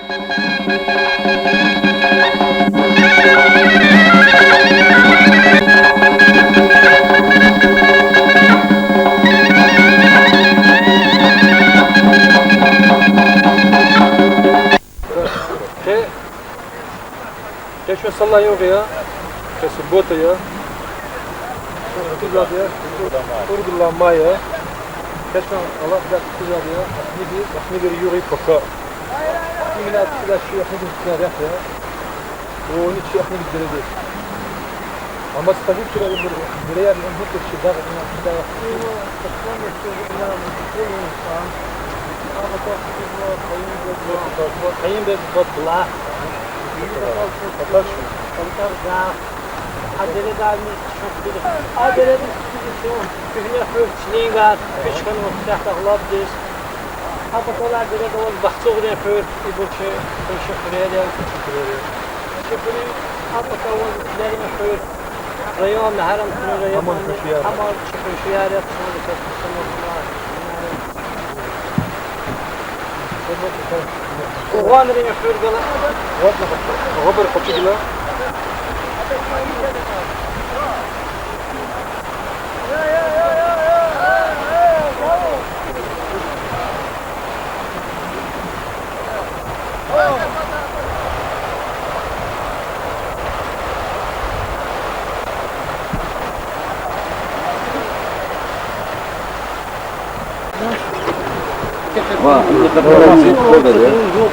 Şu sallan yok ya. Şu bota ya. Güzel ya. Kurgulanma ya. Keşke Allah bir dakika güzel ya. Ne bir yürüyüp baka. Kimine attılar şu yakın bir ya. O onun için yakın bir derece. Ama tabii ki bir yer bu tür şeyler da Kayın bir botla. Adere davni çok bilir. Adere de şu kühne fırçliğin var. Küçükün ortaya labdis. Hapakolar dere de bahçe oraya fır. Bu şey şükürler. Şükürler. Hapakolar derine fır. Rayon haram rayon. Ama şükürler yapsın da kasmışlar. وغان رينا خير قلا غبر خطي قلا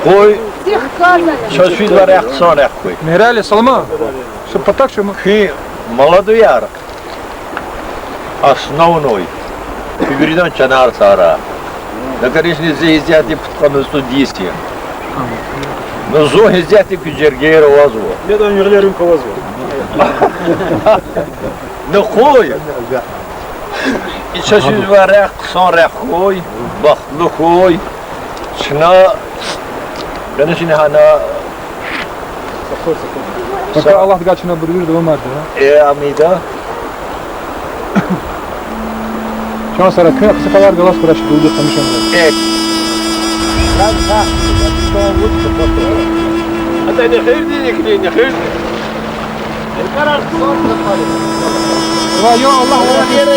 Koy, şaşfid var yaksan yak koy. Merale salma. Şu patak şu mu? Ki молодой яр. Основной. Фигуридан чанар сара. На коричне зездяти путканы студисти. Но зо зездяти кюджергейра вазу. Ne de yürülerim kovazı. Ne koy. Şaşfid var yaksan yak koy. Baklı koy. Şuna ben şimdi hana Bak Allah kaçına buyurur da olmadı ha. Amida. Şu an sonra köy kısa kadar galas bıraşı duydu tanışan. Hatta ne hayır diyecek ne hayır. Karar son Va yo Allah Allah yere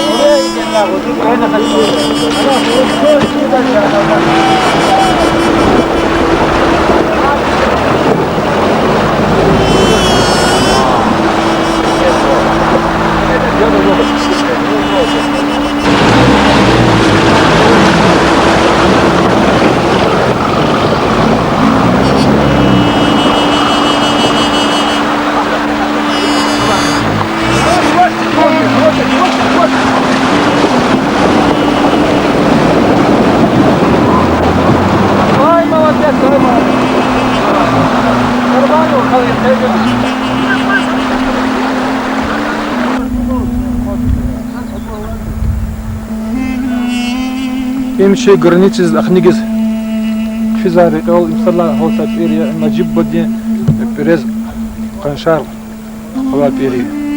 يمشي جرانيتز الأخنيجز في زاري أول مثلا هو تبيريا نجيب بدي برز قنشار هو بيريا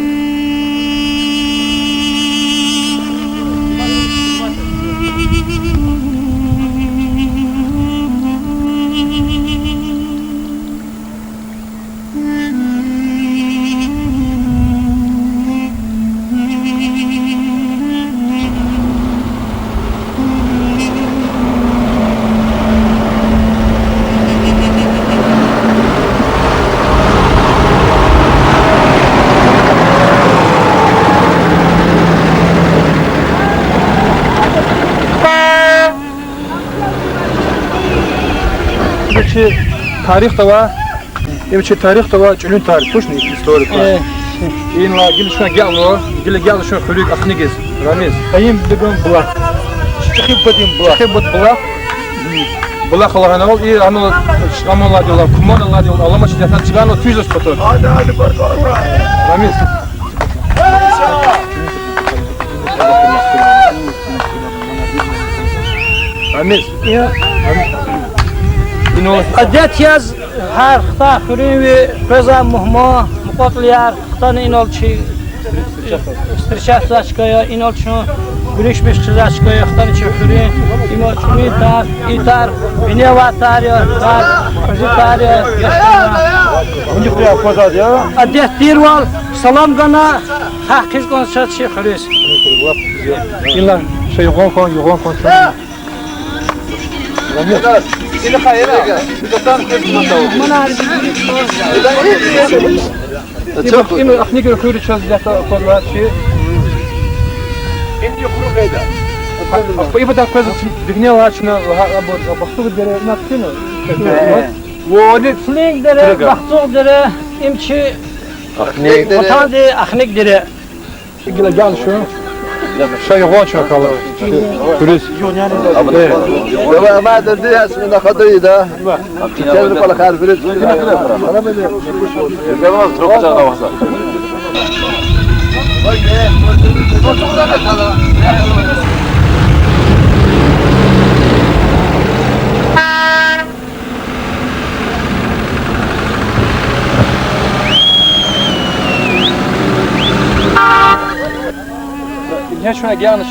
تاريخ توا يمشي تاريخ توا جنون تاريخ توش نيجي هيستوريك إن لا قل شو قالوا قال شو خليك أخنيجز رامز أيام بدهم بلا شخيب بدهم بلا شخيب بد بلا بلا خلاص أنا أقول إيه أنا الله ديالله كمان الله ديالله الله ما شجعت تجانو تيجوز بطل رامز رامز قديت ياز هر خطا خوريوي بزا مهما مقاتل يار خطا اینال چی استرشات زاشکایا اینال چون گریش بیش زاشکایا خطا چی خوری اینال چونی تار ایتار بینی واتار یا تار Kızıkları. Önce buraya kozad ya. Adet dirval. Salam gana. Hakiz konuşat şey xırız. İlla şey yoğun kon. Seni hayra. Çok iyi. Ahni göre kuyruğu çözecekler konular şey. Şimdi kuru kayda. Bu da kızı dünya açına baktığı dere ne yaptın? Vodi Fling dere, baxtıq dere, imçi vatan de axnik dere. Şimdi gel şu. Şey yoğun çakalı. Kuyruğu. Ama ما دري اسمنا خضري ده كان ولا خالف رزق انا بدي Devam çok güzel havası. Ya şuna yanlış.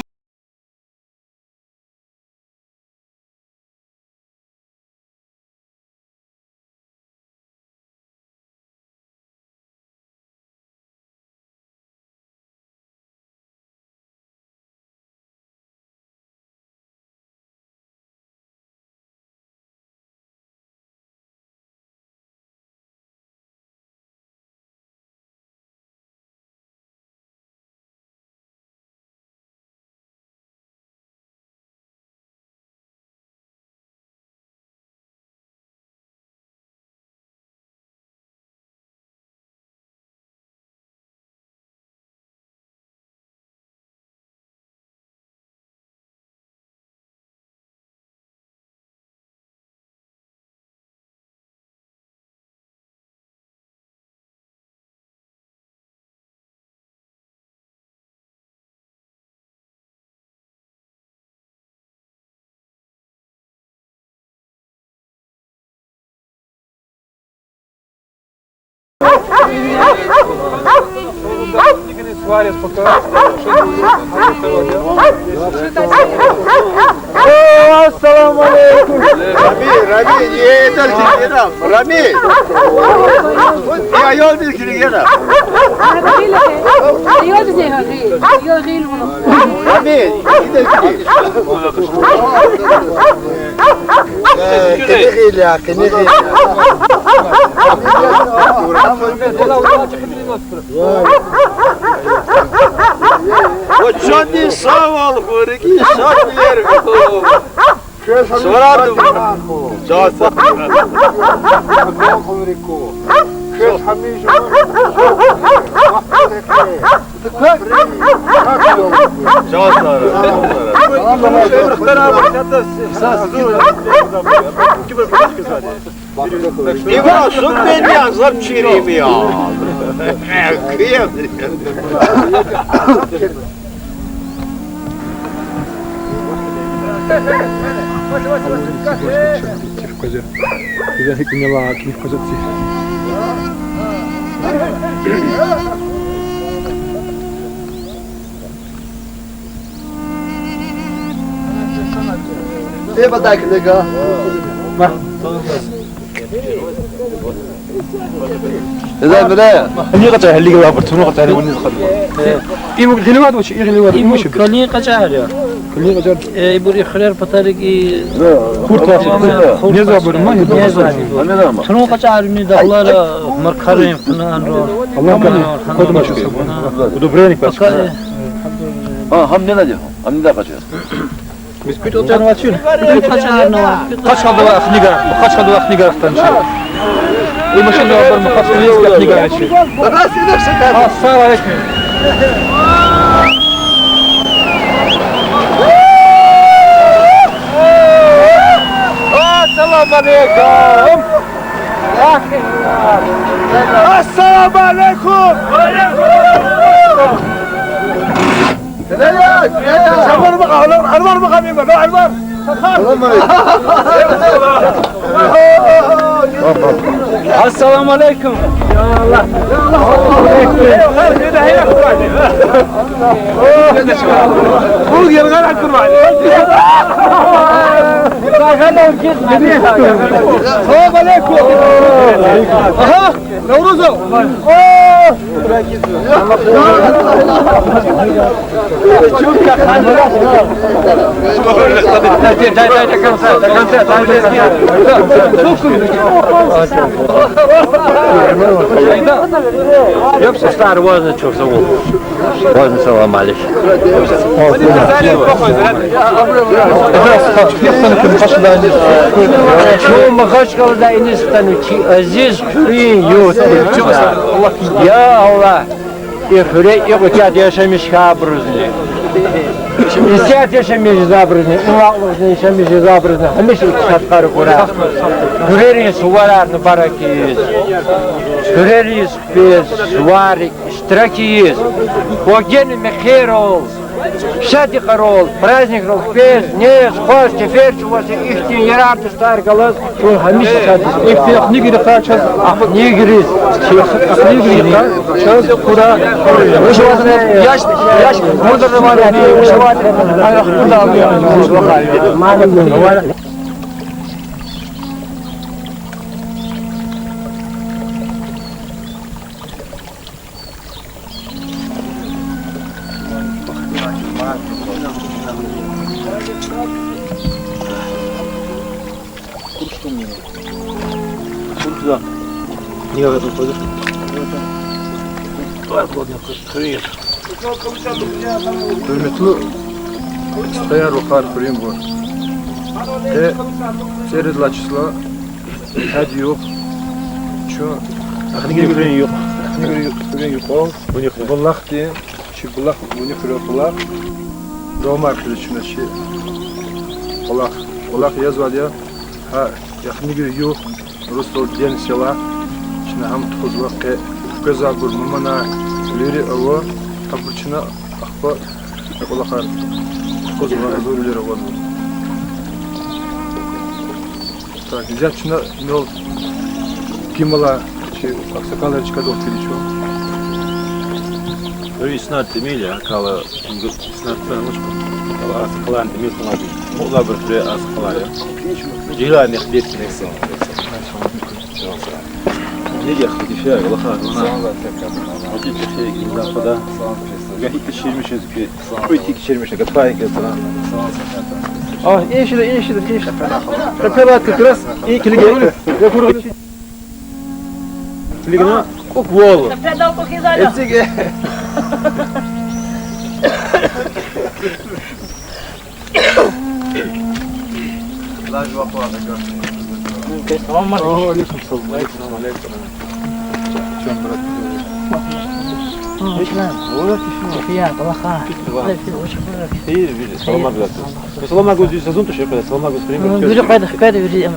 Suarez пока. السلام عليكم رامي ايه تركي كده رامي يا يول بالكلي كده رامي كنغيل يا كنغيل وشاندي سوال خوركي شاندير sorardım. Cevap. İbrahim süt beni yazıp çiğneyim ya. Kıyam. إذا هيك من الله كيف قصدتي ايه بدك لقى إذا بداية اللي قطع اللي قبل برتون قطع اللي وني خدمة إيه ممكن غلوات وش إيه غلوات İbu kali qaçar ya. كلني قطع İbu ikhrar patariki كورتا نزوا برما neza. Şunu qaçar ni dağlar markarım falan ro. الله كان قدما شو سبب ودبرينك بس هم نلاقيه هم نلاقيه بسكوت أوتان واتشون Qaçar ne var? قاش خدوا أخنيقة قاش خدوا أخنيقة أختنشي إيه ما شاء الله أكبر مخاص نيزك أخنيقة هالشي بس نفسك السلام عليكم السلام عليكم السلام عليكم عمر بقى عمر بقى مين بقى عمر Assalamu alaikum. Ya Allah. Bu yerden akıllı. Selam aleyküm. Aha, Nevruz'um. Yoksa star wasn't çok sağ ol. Wasn't selam aleyküm. Şu makaç kalda inistan ki aziz kurin yok. Ya Allah. İfre yok yaşamış kabruzne. İsiyat yaşamış zabruzne. Uvaqlıqda yaşamış zabruzne. Hamish iktisatları kura. Göreriz suvarlarını barakiyiz. Göreriz biz suvarik iştirakiyiz. O gene mekher ol. Şadi qarol, праздник rol, biz ne xoş tefer çuvası ihtin yarardı star kalas. Şu hamish şadi. İftiyat nigiri kaçaz. Ne giriz? Nigiri kaçaz kura. Yaş burada da var yani. Burada alıyor. Hürmetli стояр рухар kurayım bu. Serizla çisla hadi yok. Şu Nigiri kuren yok. Nigiri yok ol. Bullak diye. Şu bullak bunu kuruyor bullak. Roma kırışına şey. Bullak yazıyor ya. Ha nigiri yok. Rostov den sela. Şimdi ham tuzla ke kaza gurmana leri ava kapıçına akba bullakar. Kozuna zorluyor var. Так, взять на нол Кимала, аксакалар çıkardı ortaya şu. Öyle isnat demeyli kala isnat tanışko. Kala asıklan demir tanıdı. Mola bir süre asıklar ya. Cila ne xdetsin eksen. Ne yakti şey Allah khana. Hadi bir şey indafada. Gahit şirmişiz ki. Politik şirmişe gatay kesana. Ah, iyi. Kaperat kıras, iyi kiligi. Ligna kok wol. Etsige. Salama göz yüz sezon tuşu yapar. Salama göz primo. Yürü kaydı yürü ama.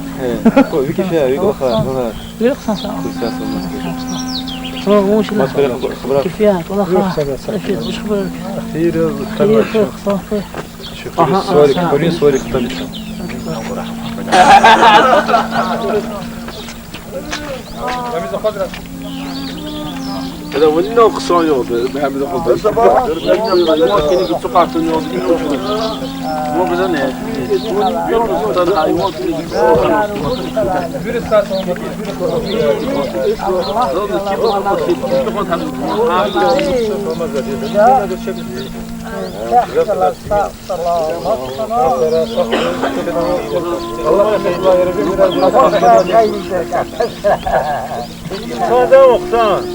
Ko viki şey, viki baxa. Yürü kısa sağ. Salama. وش لا كيفيات والله خلاص كيفيات وش خبرك خير خير خير صافي شوفي سوري كورين سوري كتاب هذا ولنا قصان يوض بهم ذا قصان كني قلت قاعدين يوض مو بزنه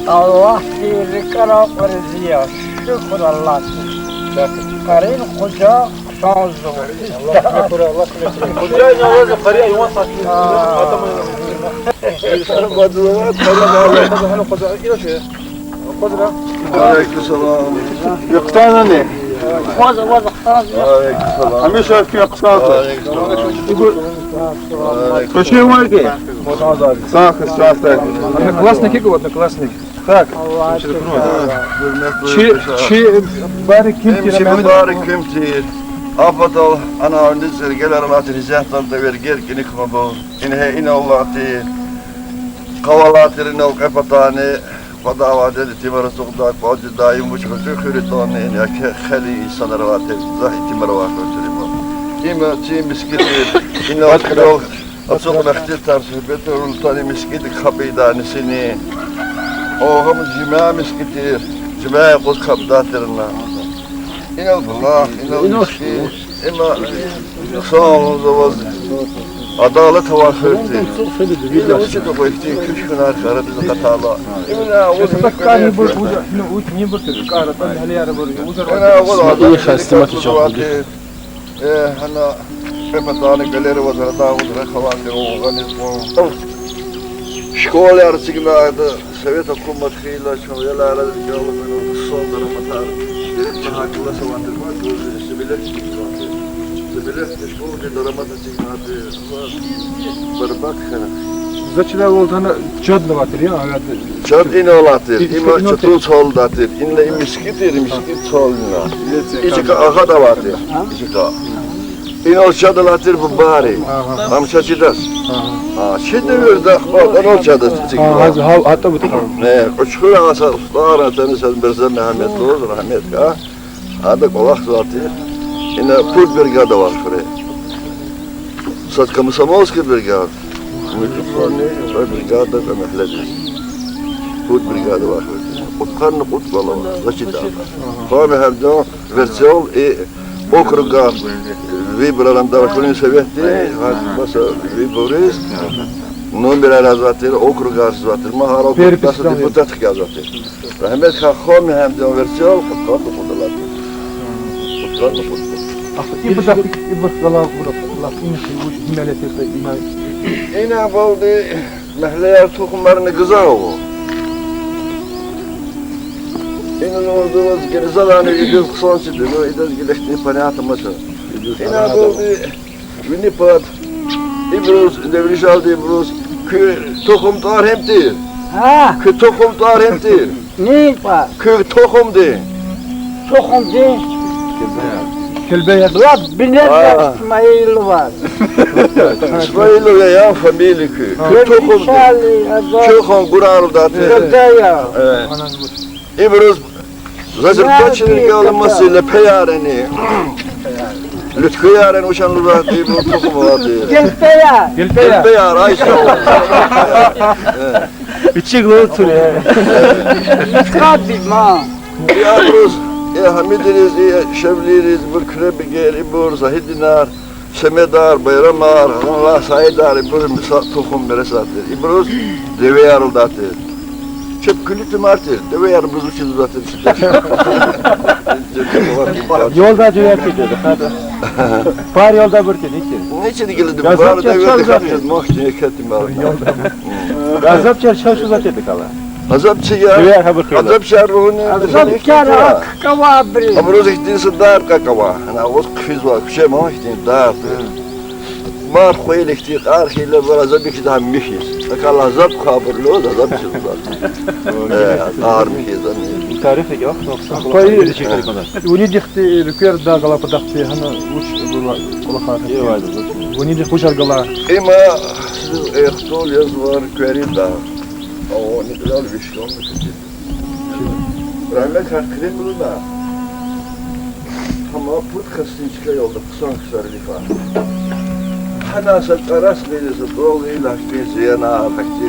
Allah sirri kara ziya. Şükür Allah. Karin koca şansı. Koca navaza qariya yuwan sakin. Aleykümselam. Yoktan ne? وضع خلاص Aleykümselam. Hamisha fi aqsata. Koşuyor mu ki? Sağ kısrafta. Одноклассник и одноклассник. Так. Hürmetli. Çi bari kim Kimçi mübarek kimçi. Afadal ana nizir gelir matı rizahtan da ver gergini kuma bu. İnhe ina Allah'ti. قوالاترنا وقفتاني فضاوات تمر سقطات بعد دايم وش خيرتاني يعني خلي سنوات زه تمروات وتريمون إما تيم مسكين إن أسكروا أسوق نختار ترسبت ولتاني مسكين خبيدان سني أو هم جماعة مسكين جماعة قد خبداترنا إن الله إن المسكين إما صام زواج adalet var fırtı. İlla uçtu koydu küçük nar karı bizi katala. İlla o Такая будет уже, ну уж не будет, кара там галера будет, уже. Ana o adalet sistematiği. Hana pepatane galeri var da uzra khavandı o organizm. Şkola arasında Sovet hükümetiyle şoyalara yolunu sonlara matar. Çakıla savandır var. Sibile Sibile şkola daramada çıkmadı. Barbak kana. Зачем olduğunu çadlı batır ya hayatı. Çad ine olatır. İma çatul soldatır. İnle imiskitir, imiskit soluna. İçika aha da vardır. İçika. İne o çadılatır bu bari. Am çaçıdas. Şimdi bir de bak o çadı çıkıyor. Hatta bu tamam. Ne, uçkur asa ustara tanısan Mirza Mehmet Doğru rahmet ka. Adı kolak zaten. İne put brigada var şuraya. Satka Samovski brigada. Mütüfani brigada da mehledi. Put brigada var şuraya. Utkarını put bala var. Zaçita. Kami hem de versiyon okruga Vibraram da kulün sevetti. Basa Vibris. Numara razatır, okruga razatır. Maharo bası deputat yazatır. Rahmet Khakhom hem de versiyon kutlu kudular. Kutlu kudu. İbrak gala bırak. İnşi himalete iman. İna buldu mahleyer tohumlarını gızağı. İna olduğumuz gerizalanı yüz kısan çıktı. O idaz gilekti paniyatı masa. İna buldu Winnipeg. İbruz, devriş aldı İbruz. Köy tohum tar hem değil. Ha, Köy tohum tar hem değil. ne var? Köy tohum değil. Tohum değil. Kelbe ya. Rab bilir İsmail var. İsmail'e ya familya köy. Köy tohum değil. Köy tohum kurar da değil. Ya. İbruz Zazırtaç'ın alınmasıyla peyareni. Lütfü yaren uçanlılar İbruz tohumu vardı. Gelpeya. Peyar Ayşe. İçikli otur ya. Kadim ha. Ya İbruz, ya Hamidiniz, ya Şevliniz, bir kürebi gel, İbruz, Zahidinar, Semedar, Bayramar, Allah Saidar, İbruz tohum beresatır. İbruz deve yarıldatır. Çöp külütüm artır, deve yarı buz uçuz uzatır. Yolda cüret ediyordu. Par yolda bırkın hiç. Niçin geldi? Gazap Bu arada çarşaf verdik zaten. hapşız, mahşeye kettim var. Gazap çarşaf uzat ettik Allah. Azapçı ya. Düver haber kıyla. Azap şerruhunu. Azap kara kavabri. Ama roz ihtinisi dar kakava. Ana oz kfiz var. Kuşe ma ihtin dar. Mar khoyel ihtiq arhiyle var azap iki daha mihiz. Akal azap kabırlı o da azap çıkıyor. Ağır mihiz. Tarife yok yoksa Koy Uni dikti lükür da gala padaktı hana uç kula khafet. iyi vardı. Uni dik uçar gala. Ima ehtol yaz var köri da. O ne kadar bir şey olmuş. Rahmet hakkı bunu da. Ama put kasın çıkıyor yolda kısan rifa. Hana sakaras verirse dolu ilaçtı ziyana hakti.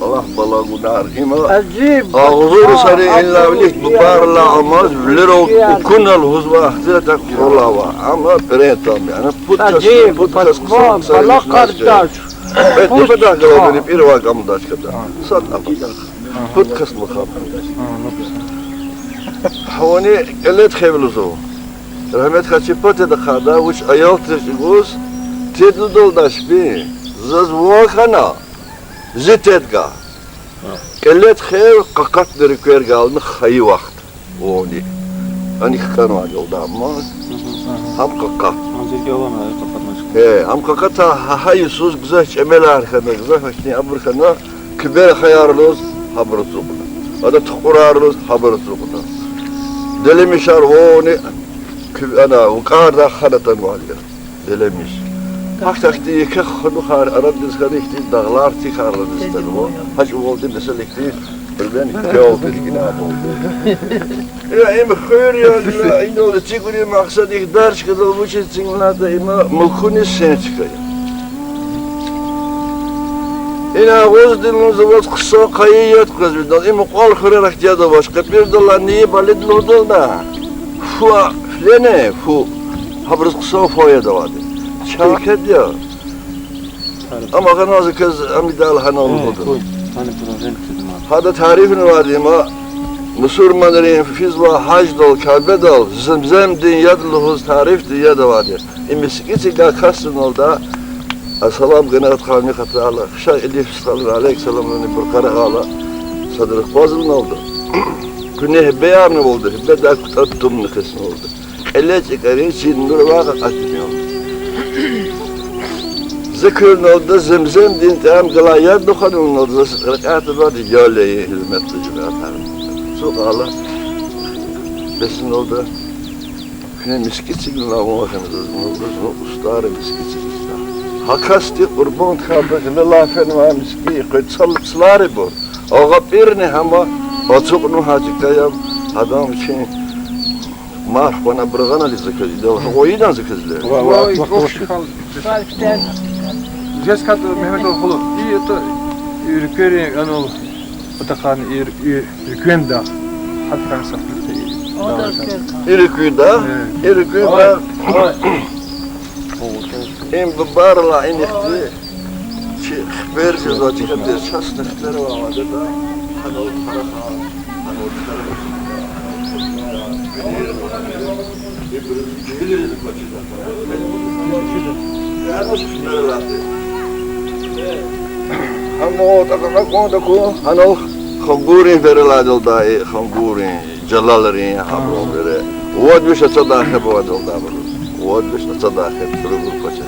Allah bala gunar ima. Acib. Ağzuru sarı illa bilik bu barla amaz bilir o kunal huzva ahtirete kurlava. Ama perentam yani put kasın Acib. put kasın. Bala kardeş. Evet, ne kadar kadar benim bir vakam da çıkıyor. Sat apacak. Put kısmı kapı. Havani elet xevluzo. Rahmet kaçı pate de khada uç ayal tırşıguz. Tedl doldaş bi. Zaz vakana. Zitedga. Elet xev qakat dörükver galını xayı vakt. Oni. Hani kan var yolda ama. Ham qakat. Azirge olan kapatmış. Ham kakata hayusuz güzel çemel arkana güzel haşni aburkana kiber hayarlız haber sokuna. Ada tukurarlız haber sokuna. Delemişar o ne ana o kadar hanatan var. Delemiş. Hak taktiği ki konu har Arap dizgani ihti dağlar tikarlı dizgani o. Hac oldu mesela ihti ben yol bilgine oldu. Ya em khayr ya ino çıkıyor maksat ihdar çıkıyor bu için da ima mukuni sen çıkıyor. İna göz dilimizi vaz kısa kayıyat kızbidan ima qol khırarak ya da başka bir dolar niye balid lordalda. Fu flene fu habrız kısa foya da vardı. Şarket ya. Ama kanazı kız amidal han oldu. Hada tarifini vardı ama Müslümanların fizva hac dol Kabe dol zemzem din yadluhuz tarif diye de vardı. İmiskisi ka kasın oldu. Assalam gınaat kavmi katala. Şah elif sallallahu aleyhi ve sellem'in burkara hala. Sadırık bazılın oldu. Güneh beyanı oldu. Hibbe kutattum nıkısın oldu. Elle çıkarıyor, çin nur vaqa atmıyor. Zikrin oldu, zemzem din tam gılayat dokhanın oldu. Rıkatı vardı, yöleyi hizmetli cümeatarım. Soğala, besin oldu. Güne miskit çıkın lağım vakınız oldu. Ustarı miskit çıkın. Hakasti kurban kaldı, güne lafen var miski, kıytsalları bu. Ağa birini ama, açık hacı kayam, adam için Mark bana bırakan Ali zikirdi. O yüzden zikirdi. Jeskat Mehmet oğlu. İyi to ürkeri anol. Otakan ürkenda. Hatta saklı. İrküda. Em barla inekti. Vereceğiz açık bir şaşlıkları var da. Hanol paraha. Hanol paraha. Hamo takaka konda ko hanol khamburin vereladil dai khamburin jalalarin habro vere wad bish sadaqa wadil da wad bish sadaqa turul pacha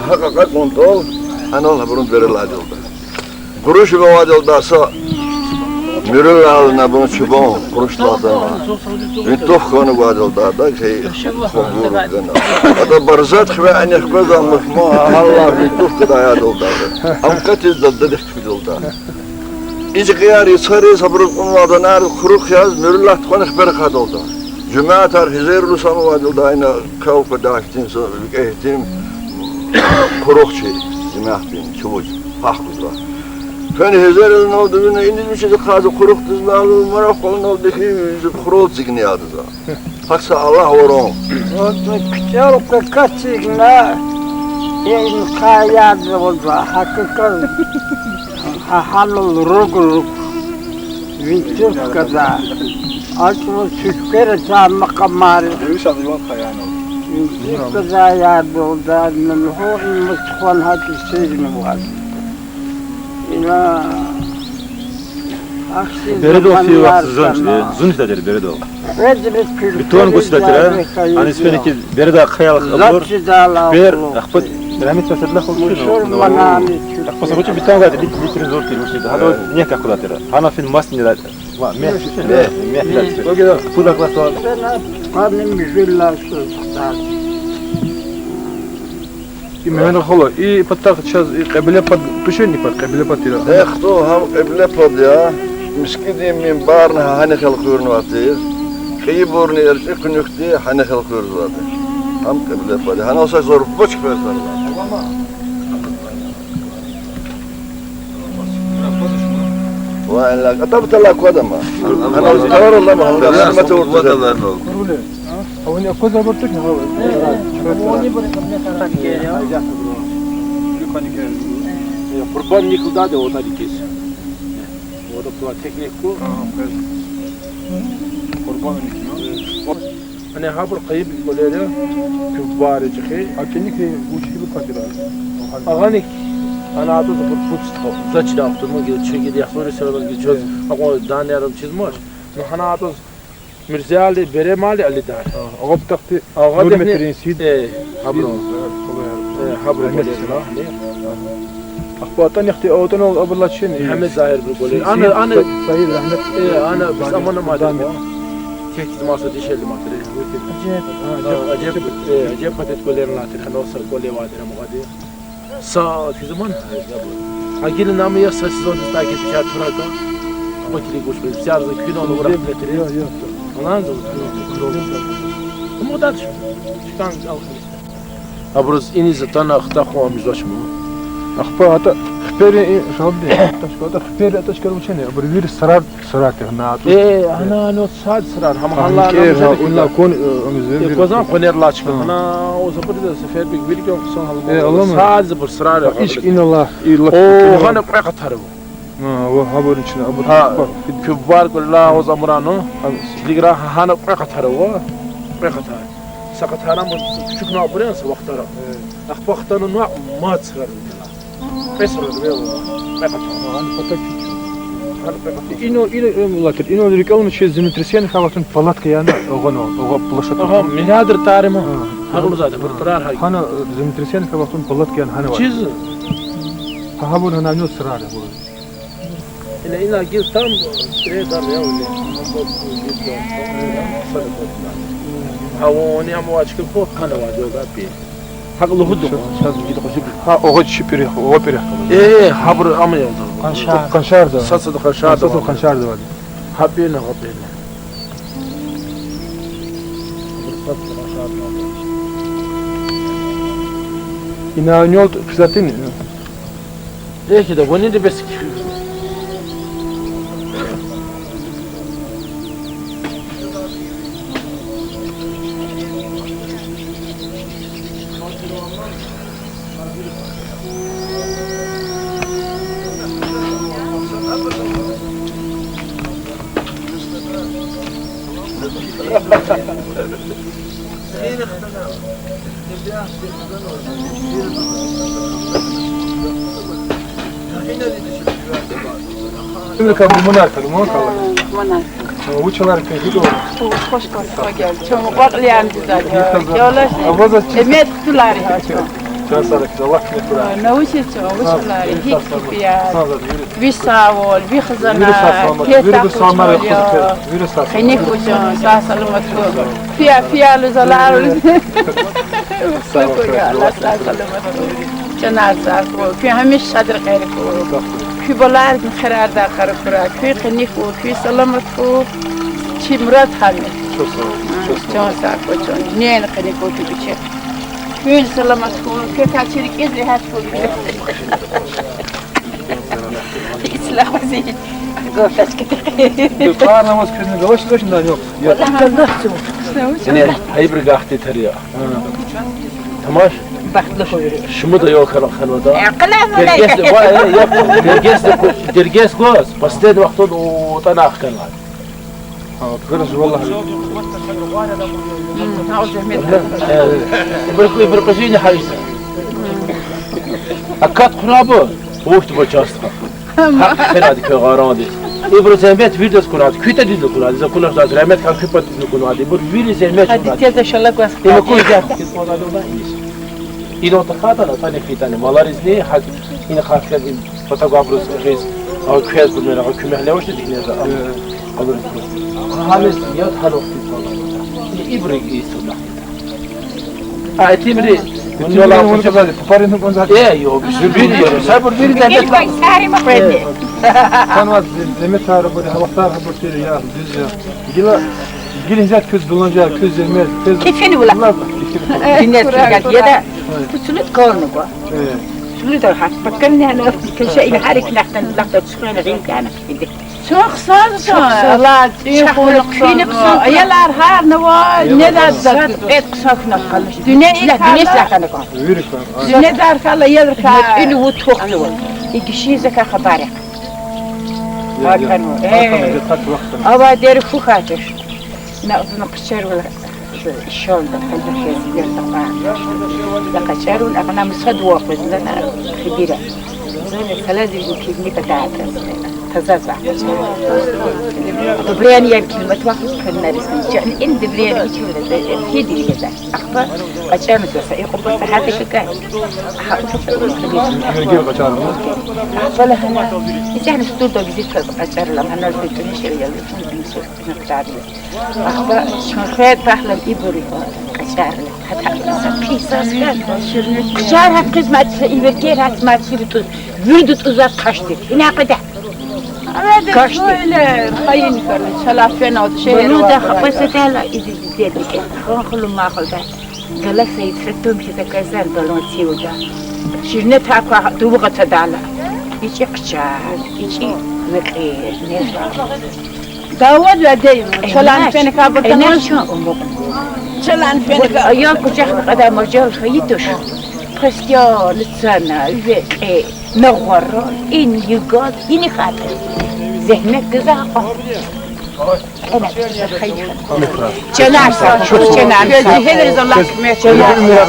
hakaka kontol hanol habrun vereladil da kuruş wadil da sa Mürül alına bunu çubuğun kuruşlardan. Vintof konu vadılda da şey kongurdan. Ada barzat ve anek bazam mı Allah vintof kadar yadılda. Amkat izdadı dikfidilda. İci qiyari sarı sabır onlardan ar kuruk yaz mürül atqan xber qadılda. Cemaat ar hizerlu samı vadılda ayna kavfa dahtin so ehtim kurukçi cemaat bin çubuğ haqlılar. Fen hezer'in olduğunu indi bir şey kazı kuruk dizlalı marak olan oldu ki kurul zigni adı da. Haksa Allah oron. O küçük kaçıkla en kayardı oldu. Hakikaten halul rugul vintif kadar. Açma sükkere çağırma kamarı. Vintif kadar yardı oldu. Nılhu mutfan hadi seyrini vardı. Beredo var zun istedir beredo. Bir ton gösterir. Hani speneki bereda kayalık olur. Ber akpat rahmet tasadlah olur. Akpat sonuçta bir tane var. Litrin zor değil işte. Hadi niye kalkulatör? Hana film masniler. Meh. O kadar. Pulaklar sonra. Benim güzeller sözler. Mehmet oğlu. İyi patak çaz. Kabile pat. Tuşun ipat. Kabile pat ila. Ekto ham qibla pod ya. Miskidi min barna hani khalqurun watir. Kıyı bornu erçe kunukti hani khalqurun watir. Ham qibla pod. Hani olsa zor boç verdiler. Valla katabta la kodama. Hani tawar Allah mahmud. Rahmet ortadan oldu. Avni koza bortuk ne hava. Oni bırakıp ne geliyor? Kurban nikılda da o da dikes. O da tuva teknik bu. Kurban nikno. Hani habur kayıp golere kübbar çıkı. Akenik bu şey bu kadar. Ağanik ana adı da bu put zaç da aktarma geçiyor gidiyor. Sonra sefer geçiyor. Ama daha yarım çizmiş. Hani adı Mirzali Beremali Ali dar. Ağab taktı. Ağab metrin sid. Habro. Habro mesela. Akbatan yaxti otan ol ablachin. Hamid Zahir bu golü. Ana sayır rahmet. ana biz amana madem. تحت ما صدق شيء اللي ما تدري عجب فتت كل يوم ناتر هنوصل كل يوم وادر مغادي صار في زمان هاي نام يا سيزون تاكي تشات براكا ما تري قوش بسيار زي كيلو ولا ورا تري الان مو داتش كان ابرز اني زتنا اختا خو مزوش مو اخبار هذا خبري شغلي تشكر خبري تشكر وشنو بريفير سرار هنا ايه انا نو صاد سرار هم الله ولا كون مزير كوزان قنير لاتش انا وزبر سفير بيك فيديو صون ايه الله صاد زبر سرار ايش ان الله اوه انا قرقه تربو هو هبر شنو ابو في بار كلها وزمرانو ليغرا هانا قرقه تربو قرقه سقط هنا شفنا برنس وقت ترى اخبختنا نوع ما تصير فيصل إنه ملاكر إنه ريكون شيء زمترسيان خاطر فلات كيانا أغنوا أو بلشة من هذا التاريخ هقول زاد برقرار هاي أنا زمترسيان خاطر فلات كيان هنا شيز فهبون هنا نو سرار هو إن جيل تام تريدر يا ولي هاوني أمواج كل فوق أنا واجوغا بيه حق الله هدو شاز جيت قشيب ها أوجد شبيري هو بيري إيه حبر أمي قنشار ده صد قنشار ده قنشار ده حبينا إنا نيول كزاتين إيه كده وني دي بس Şimdi kabul مناسب مو كلا وشلار كهيدو خوش گل چون قاقلی هم دیدن یالاش امید تولاری ها چون شان صارك الله كنتورا نوشی چون وشلاری هیچ بیاد بی سوال بی خزانه ویرو سامر خود ویرو ساس خینی کوچون سلامت کو فیا لزلار سلامت چون نزار کو فی همیشه صدر خیر کو کی بالار خیرار در خرفرا کی خینی کو کی سلامت کو چی مراد همه چون سر کو چون نین خینی کو کی بچه کی سلامت کو کی کچری کی زهات کو اصلاح وزیر گفتش که قار نماز کردن گوش نه yok يعني هيبر قاعدتي تريا تماش بختله خويري شمو ده يو خلو ده عقله ملاك درجس جوز بس ده وقته وطناخ كان غرز والله برقزيني حايسة أكاد خرابه وقت بجاستها خلادي كغارادي إبرو زميت فيديوز كناد كيتا ديزو كناد إذا كنا في زميت كان كيبا ديزو كناد إبرو فيديو زميت كناد هذه تيجي شلك بس إذا كل جاب إذا تخاطر ثاني في ثاني مالاريزني حق إن خاف كذا فتوقف رز أو كياس بدنا أو كم حلاوة شديد هنا أقول هالس ياد حلو في صلاة إبرو يسوع أعتمري ولا ولا كذا تفارين كونزات إيه يو بيري سافر بيري ده كان واحد زميت هارب وده وقتها هرب كتير يا جزء جيل زاد كز بلونجا كز زميت كز كيفني ولا الناس قالت يا ده بتسلط قرنه بقى سلط الحق فكرني أنا كل شيء حرك لقطة سخنة غير كان شو خسارة الله يقول خسارة يلا هار نوا ندار زاد خسارة خلش دنيا لا دنيا ساكنة دنيا دار خلا يدرك إنه وتوخلوا يجي زكاة خبارك هاكنوا أبا دير فخاتش نقشر ولا شلون دخل في طبعا نقشر ولا أنا مصدوق بس أنا خبيرة زين الثلاثة يمكن نكتات تزازع دبريان يعني كلمة واحد كنا رسمي يعني إن دبريان يجوا في دي كذا أخبار عشان تسعي قبل هذا كذا ولا هنا إذا إحنا ستود جزيت أجر لما هنا البيت نشيل يلا نسوي نقدر أخبار شو خير بحلا الإبري كشار حتى بيساس كان كشار هالقسمة يبكر هالقسمة شريط وردت أزات كشتي هنا قدر كشتي خاين فرد شلافين أو شيء ولوده بس تهلا إذا زيد كده خلوا ما خلده قال سيد فتوم كذا كذا بلون تيودا شرنت هاكوا دوبغة تدعلا يجي قشار يجي مخير نزل داود لديهم شلون فينك أنا شو شلون فينك أيام كجحد قدام رجال خيتوش كريستيان لسانا ذكي نغورو إن يقعد إني خاطر ذهنك جزاقة أنا خيفة جناسة شو جناسة هذا رزق الله كمية جناسة يا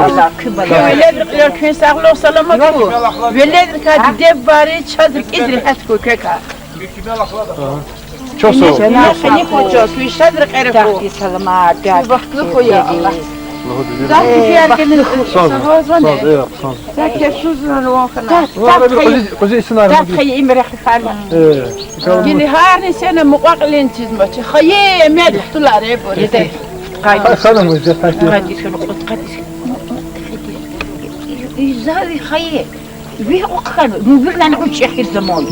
الله كبر ولاد كين ساغلو سلامتكو ولاد كاد دباري تشادر إدري هاتكو كيكا Çok sağ ol. خليك وجوك ويشادر قرفو تحتي سلامات بختلكو يا الله Sağ ذاك في أركن Sağ ol. Sağ ol. Eyvallah. Sağ ol. ذاك يسوزنا الواقنا Kuzi isimler ذاك خي إمرخ فعلا جيني هارني سنة مقاقلين تزمتي خيي ميد احتلا ريبو يدي Sana mı güzel? قادي في القط قادي يزاري خيي بيه أقل مبير لنا كل شيء أخير زمان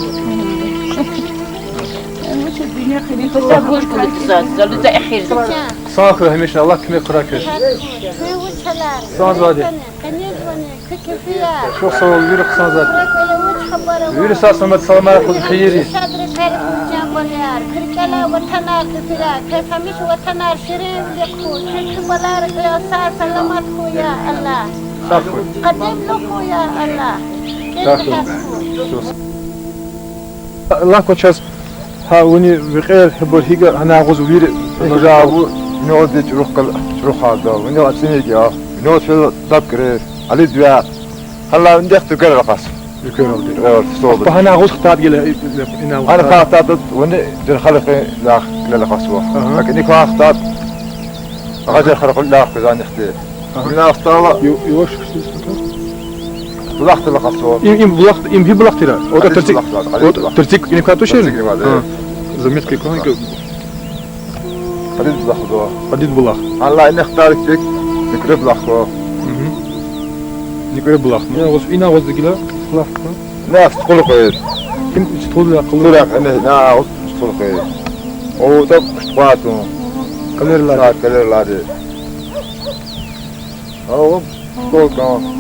بس أقول كل تزاد ده أخير زمان Sağ ol hemşire Allah kime kurak etsin. Sağ ol Zadi. Çok sağ ol yürü kısan Zadi. Yürü sağ samet salamat kul khayri. الله كوتشاس ها وني بخير حبر هيجا أنا عاوز وير نجابو نود تروح هذا ونود سنيجا نود في تذكر على الدواء هلا ندخل تقرر قص يكون ولدي. صوب فهنا عاوز خطاب يلا هنا انا خاطط وني در خلق لا قصوه لكن يكون خطاب غادي خلق لا كذا نختي من اختار يوش ضغط القصوه им булак им би булак тира. Ота тертик не кату шели. Заметки кон قديد ضغطه قديد булак. الله ان اختارك فيك نكرب ضغطه Не кре булак. Не عاوز ина عاوز дигила. Булак. ناس تقول قيد Ким тулла يقول кылла. لك انا هنا تقول قيد او طب اشتقاتو Калерлар. كلر لا دي او تقول كان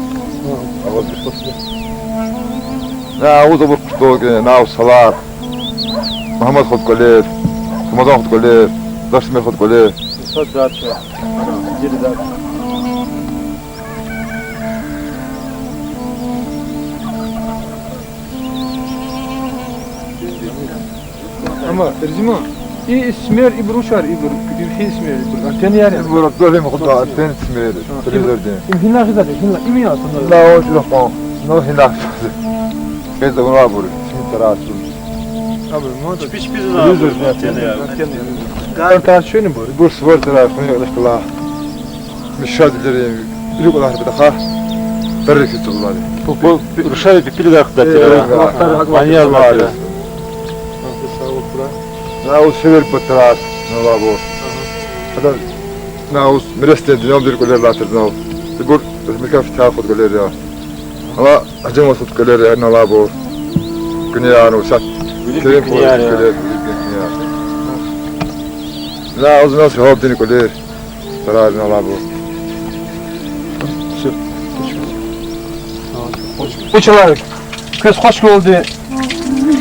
لا أعوذ بالقصدوق ناو صلاة محمد خد كليف رمضان خد كليف درس مير خد كليف صدات جلدات Ama Erzima iyi İsmail İbru şar İbru. Bir İsmail İbru. Tani yani. يقول دولي مخدوع التين تسمير تلفزيون دي İmhina gıda İmhina İmi ya sana. لا هو شو لقون نو هنا كيف تقول أبوري سمين تراس Abi mu da. Hiç bir zaman Ben tartışıyorum bu. بور سوار تراس من يقول لك الله مش شاد اللي يقول الله بدخاه فرق يتغلى Bu Ruşay bir pili de akıdatı. Manyal mağara. ناوس سوير بتراس نو أبور هذا ناوس مرستين اليوم دير كل لا ترناو يقول المكان في تاخذ كل يا الله أجمع صوت كل يا نو أبور كنيان وسات كنيان لا أظن ناس هوب دين كل ترى نو أبور Uçalar. Kız hoş oldu.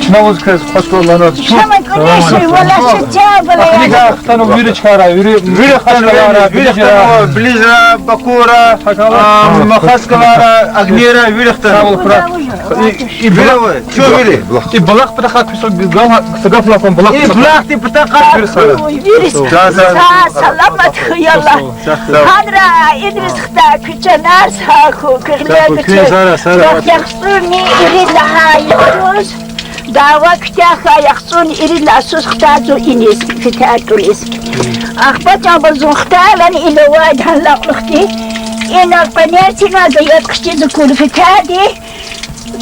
Çınavuz kız, hoş kullanır. Şama güneşi, valla şıcca, valla Akli yani. kahtanı yürü çıkara, yürü haşkalara, bilizra, bakura, makhaskalara, agnira, yürü khtana. Sağ ol kurat. İ balak pıtakat püsü sıgaf lafın balak pıtakat. Balak di pıtakat. Virüs. Sağ salamat yallah. Hadra İdris xta küçener sağ kırmaya küçe. Bak yaksuni irilla hayırız. Dava kütah yaksun irilla sus xta zo inis fitatul isk. Akbata bazun xta lan ilawad halaqlıqti. İna qanertina da yatkıcı zukul fitadi.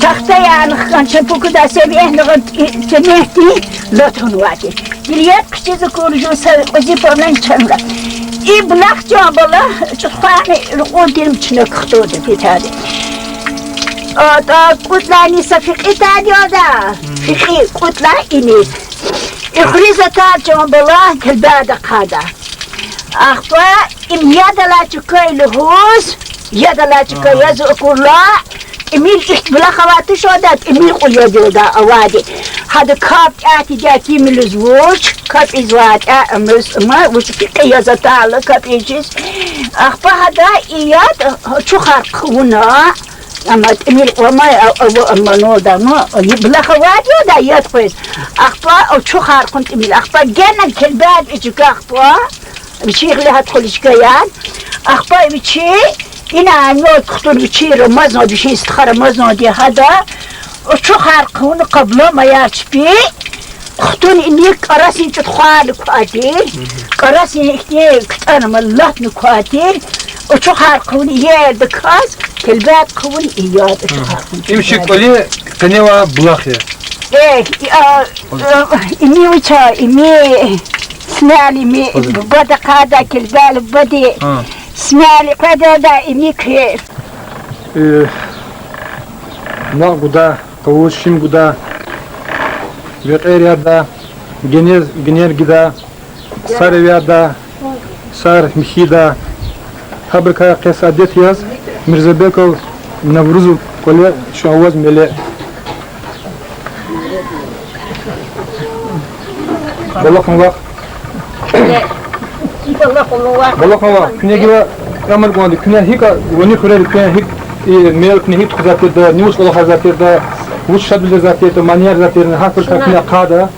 Taxta yani kan çapuk da seviyeh lağın temehti lotun vadi. Biliyat kıçızı kurucu vazifamdan çanla. İblak cambala çufani rukun dilim içine kıhtodu fitadi. Da kutla nisa fikri tadi o da. Fikri kutla inis. İkhrizata cambala kelbada kada. Akba imyadala çıkay luhuz. Yadala çıkay yazı okurla. Emil bula khavati shodat emil qoyodi da awadi hada kap ati jaki milus wuch kap izwat amus ma wuch qiyazata ala kap ijis akhba hada iyad chukhar khuna ama emil wama amano da ma bula khawati da yad qoys akhba chukhar kunt emil akhba gana kelbad ijuka akhba bishir laha tkhulishkayan akhba bichi إنا نود خطر بشير مزنا بشي استخار مزنا دي هذا وشو خارقون قبل ما يرشبي خطون إني كراسي تدخل كواتير كراسي إختي كتانا مالله نكواتير وشو خارقون إياه دكاز كالبات قون إياه وشو خارقون İmşi koli kaneva bulakya. إني وشا إني سنالي مي بدا قادا كالبال بدي سمالي قدا دائمي كيف Na guda, kavuşim guda, veqer yada, gener gida, sar yada, sar mihida, habrka qesadet yaz, Mirzabekov Navruzu kole şu avaz mele. Balakın vak. Balakın vak. Küne gibi Ramar gondi küne hika goni kure küne hik mel küne hik zaten da news kala zaten da bu şadlı zaten da manyer zaten hafır küne qada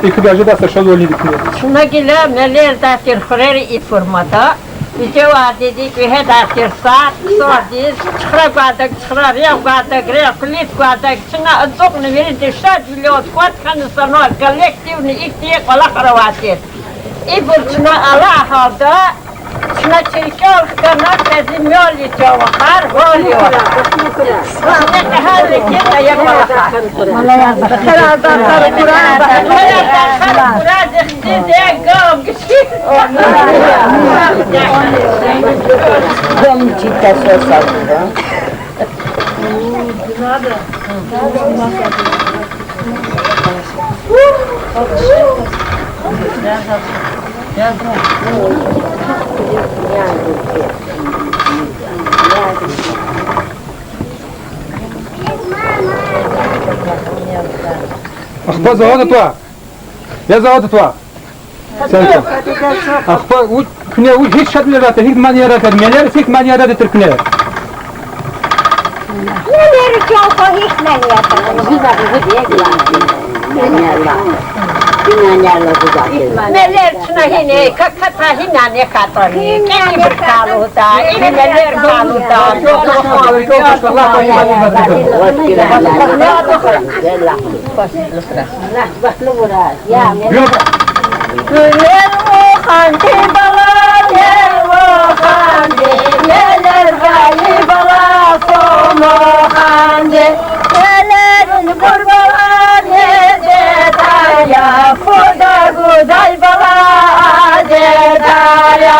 iki gajda da şal olni küne. Şuna gele meler zaten kure informata bize var dedik ve zaten saat diz çıkarabadık çıkarıyamadık reklit vadık şuna azok ne verin de şad biliyor kwat kanı sanal kolektifni ihtiye kala karavatır. İburçuna Allah halda şuna çekiyor kana tezimyol itiyor var oluyor. Ne hareket yapıyor. Karar diye gam geçti. Gam ciddi sosyal. Akhbar zavod toi. Ya zavod toi. Sen. Akhbar u küne u hiç şadlı zaten hiç manyer zaten meler hiç manyer zaten küne. Neleri çok hiç manyer. Güzel manyer. Meler şuna hine kakata hina ne katoni. Kimir kaluda, meler kaluda. Meler o handi bala, meler o handi, meler gali bala, somo handi, meler kurban ya foda guday bala dedaya.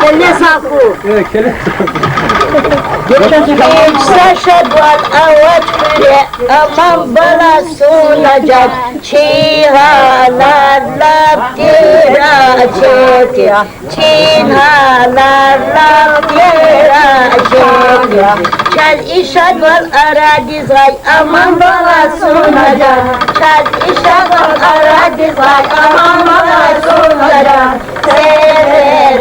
Kelle saku. Kelle. Saşadwan avat kule aman bala sunacak çiğhalarlar dira çeti çiğhalarlar dira çeti Kez işe var aradizay aman bana sunacak. Kez işe var aradizay aman bana sunacak. Sefer mi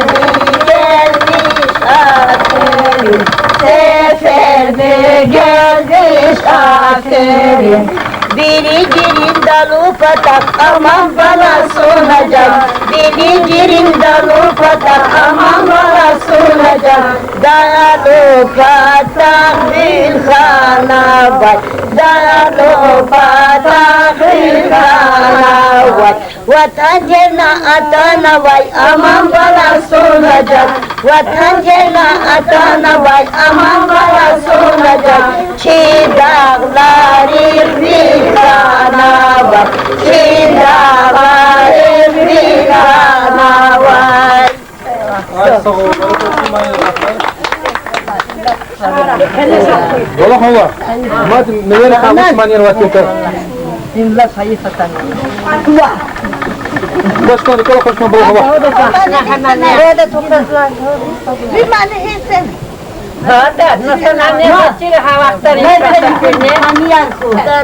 gelmiş aferin. Sefer mi gelmiş aferin. Biri girin dalı patak aman bana sunacak. Biri girin dalı patak aman bana sunacak. Dalı patak bir khana var. Dalı patak bir khana var. Vatan cenna atana vay aman bana sunacak. Vatan cenna atana vay aman bana sunacak. Çi dağları bir khana var. Çi dağları bir khana var. والله هو ما مليون خمس مليون واتيكا İmla sayfatan. بس كان كل خوش ما بروح هو Nerede toplasılar? Bir mani hissem. Hadi, nasıl anne geçir havaktan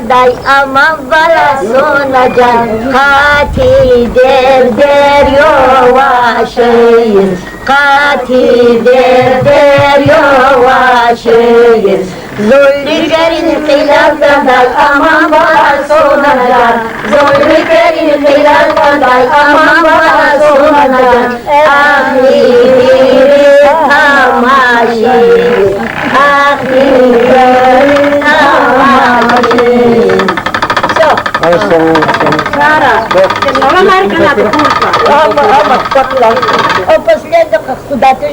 Day aman bala sunacak. Kati der yovaşıyız. Kati der yovaşıyız. Zulükerin kıylardan day aman bala sunacak. Zulükerin kıylardan day aman bala sunacak. Ahiri tamaşıyız. Ahiri tamaşıyız. Orang mari kena tu kursa. Apa taklah. Apa selain dah sudah tu.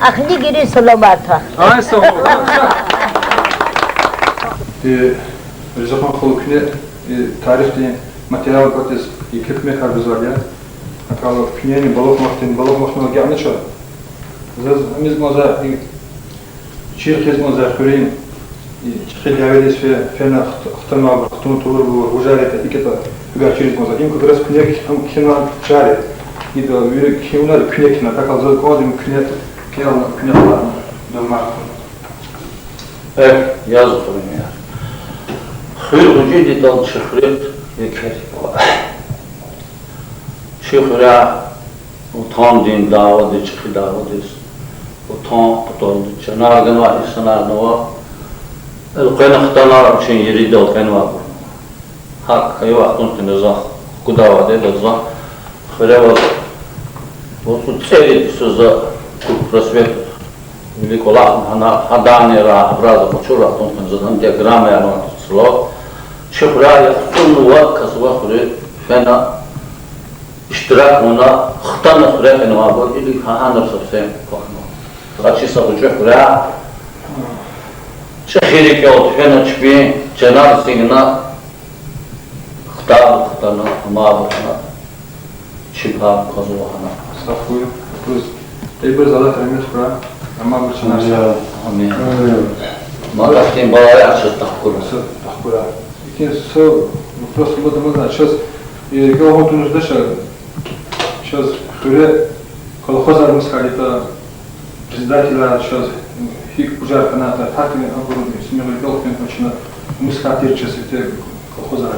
Akhli giri selamat. Ay sağ ol. Rıza Halkı'nın tarihte materyal katız ekipme karbız var ya. Akalı piyani balık mahkeme gelmiş var. Biz moza çirkez moza kurin çıkıl yavedes ve fena xtama xtun tur bu ujarete iketa ugarçiriz moza. İmku biraz künek kenar çare. İdo yürü kenar künek na takal kozum künek var. Dönmek. Evet, yazık olun ya. Xuyur ucuydu dal çıxırıp yeker. Çıxıra utan din davadı çıxı davadı. Utan tutuldu. Cenab-ı Hak insanlarına o el-qiyna xtanar için yeri de el-qiyna var. Hak kayı vaxtun tinizah kudavadı da xuyra var. Bu tseli sözü prasvet Велико лахна хаданера образа почура тонкан задан диаграмма я нот сло шухра я тунва касва хуре фена иштирак мона хтана хуре фена ва или ханар совсем кохно рачи са хужра чехири ке от фена чби чанар сигна хтана мабна чипа козва хана Стахуй плюс тейбер задат ремес хура Ama bu çınarsa. Amin. Mağazın balayı açız tahkura. Tahkura. İkincisi, просто мы сейчас регионумuzda сейчас хыре колхозlarımız kalite председателя сейчас фиг пожар каната такими огромными смелые долгими почему мы скатирчеся те колхозlar.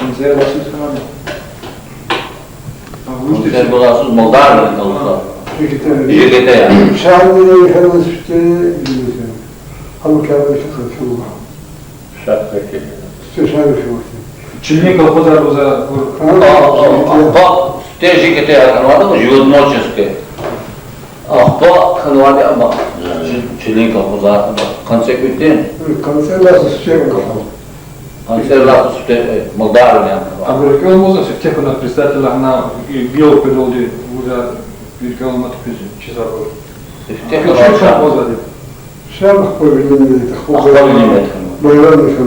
Концерт Васильевна. Sen bulasız Moldava'nın kalırsa. İjigete yani. Şahane herhalde işte biliyorsun. Ama kârda çıkıyor. Şarkıdaki. Şahane şu. Çillik kolxozlar uza. Bak, te İjigete yani var mı? Yudnoçeski. Ahba kanvadi ama çillik kolxozlar konsekütin. Konserler suçuyor. Konserler Moldava'nın yani. Amerika olmazsa tek ona представитель она бил перелоди уже великого матпизи чизабор. Tek ona شام أخبر بالمدينة أخبار بالمدينة. بيران إن شاء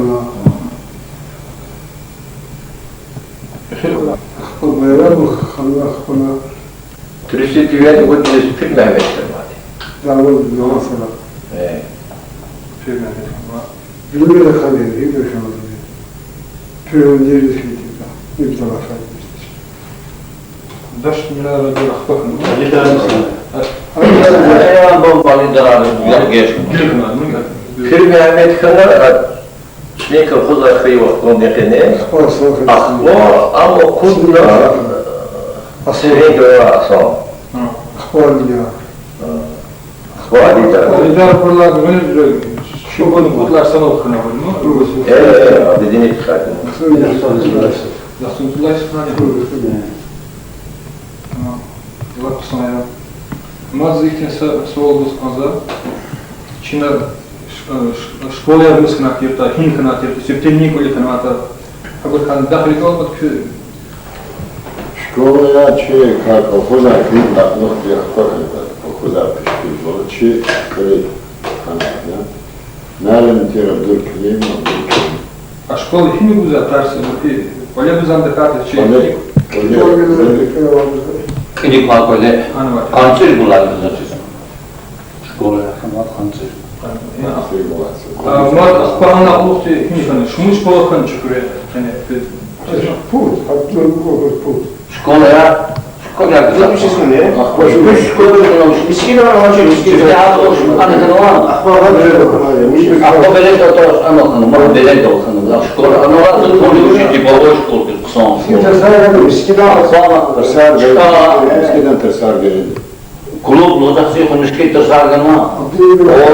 الله أخبر بيران وخلنا أخبرنا Turist güvenli bu turist film Mehmet'tir. دعوة بالنواصلة Evet. فيلم بالمدينة خلينا يبدأ شو مدينة فيلم ديري في تبع يبدأ خلينا Daş milyar dolar akbakın. Ayağın bombalı dararı güzel geçmiyor. Gülükün var mı? Film Mehmet kanal ne kadar fazla kıyı var onun yakını. أخبار صوفي Ama kudla asırı göre asal. أخبار مليار Vadi dararı. İdare kurullar böyle şu konu kutlar sana okuna var mı? Dediğini çıkartın. Yaxşıntullah İsmail. Allah kusmaya. Mazzikin soğuk buzkanza. Çin'e şkola yapmış kanat yırta, hin kanat yırta, septemnik öyle kanata. Haber kan dahil olmadı ki. Школа че как колхоза климна, но я как колхоза пешки было че крит канатна. Налем тера dur климна. A şkola hin güzel tersi bu ki. Öyle bir zanda katı şey. Kini kalkole Hani var. kanser bulandı zaten. Şkola yakınlar kanser. Murat akbarına olursa hin kanı. Şunu şkola kanı çıkıyor. Yani فوت حتى نقول فوت Şkola güzel bir şey söylüyor. Şkola olmuş. Miskin var ama miskin bir daha olmuş. Anladın mı? Akbar beled de otur anladın mı? Beled de otur. Şkola anladın mı? Tipo hoş oldu kısa. Eskiden tersar geldi. Kulüp nodası konuşki tersar ganma.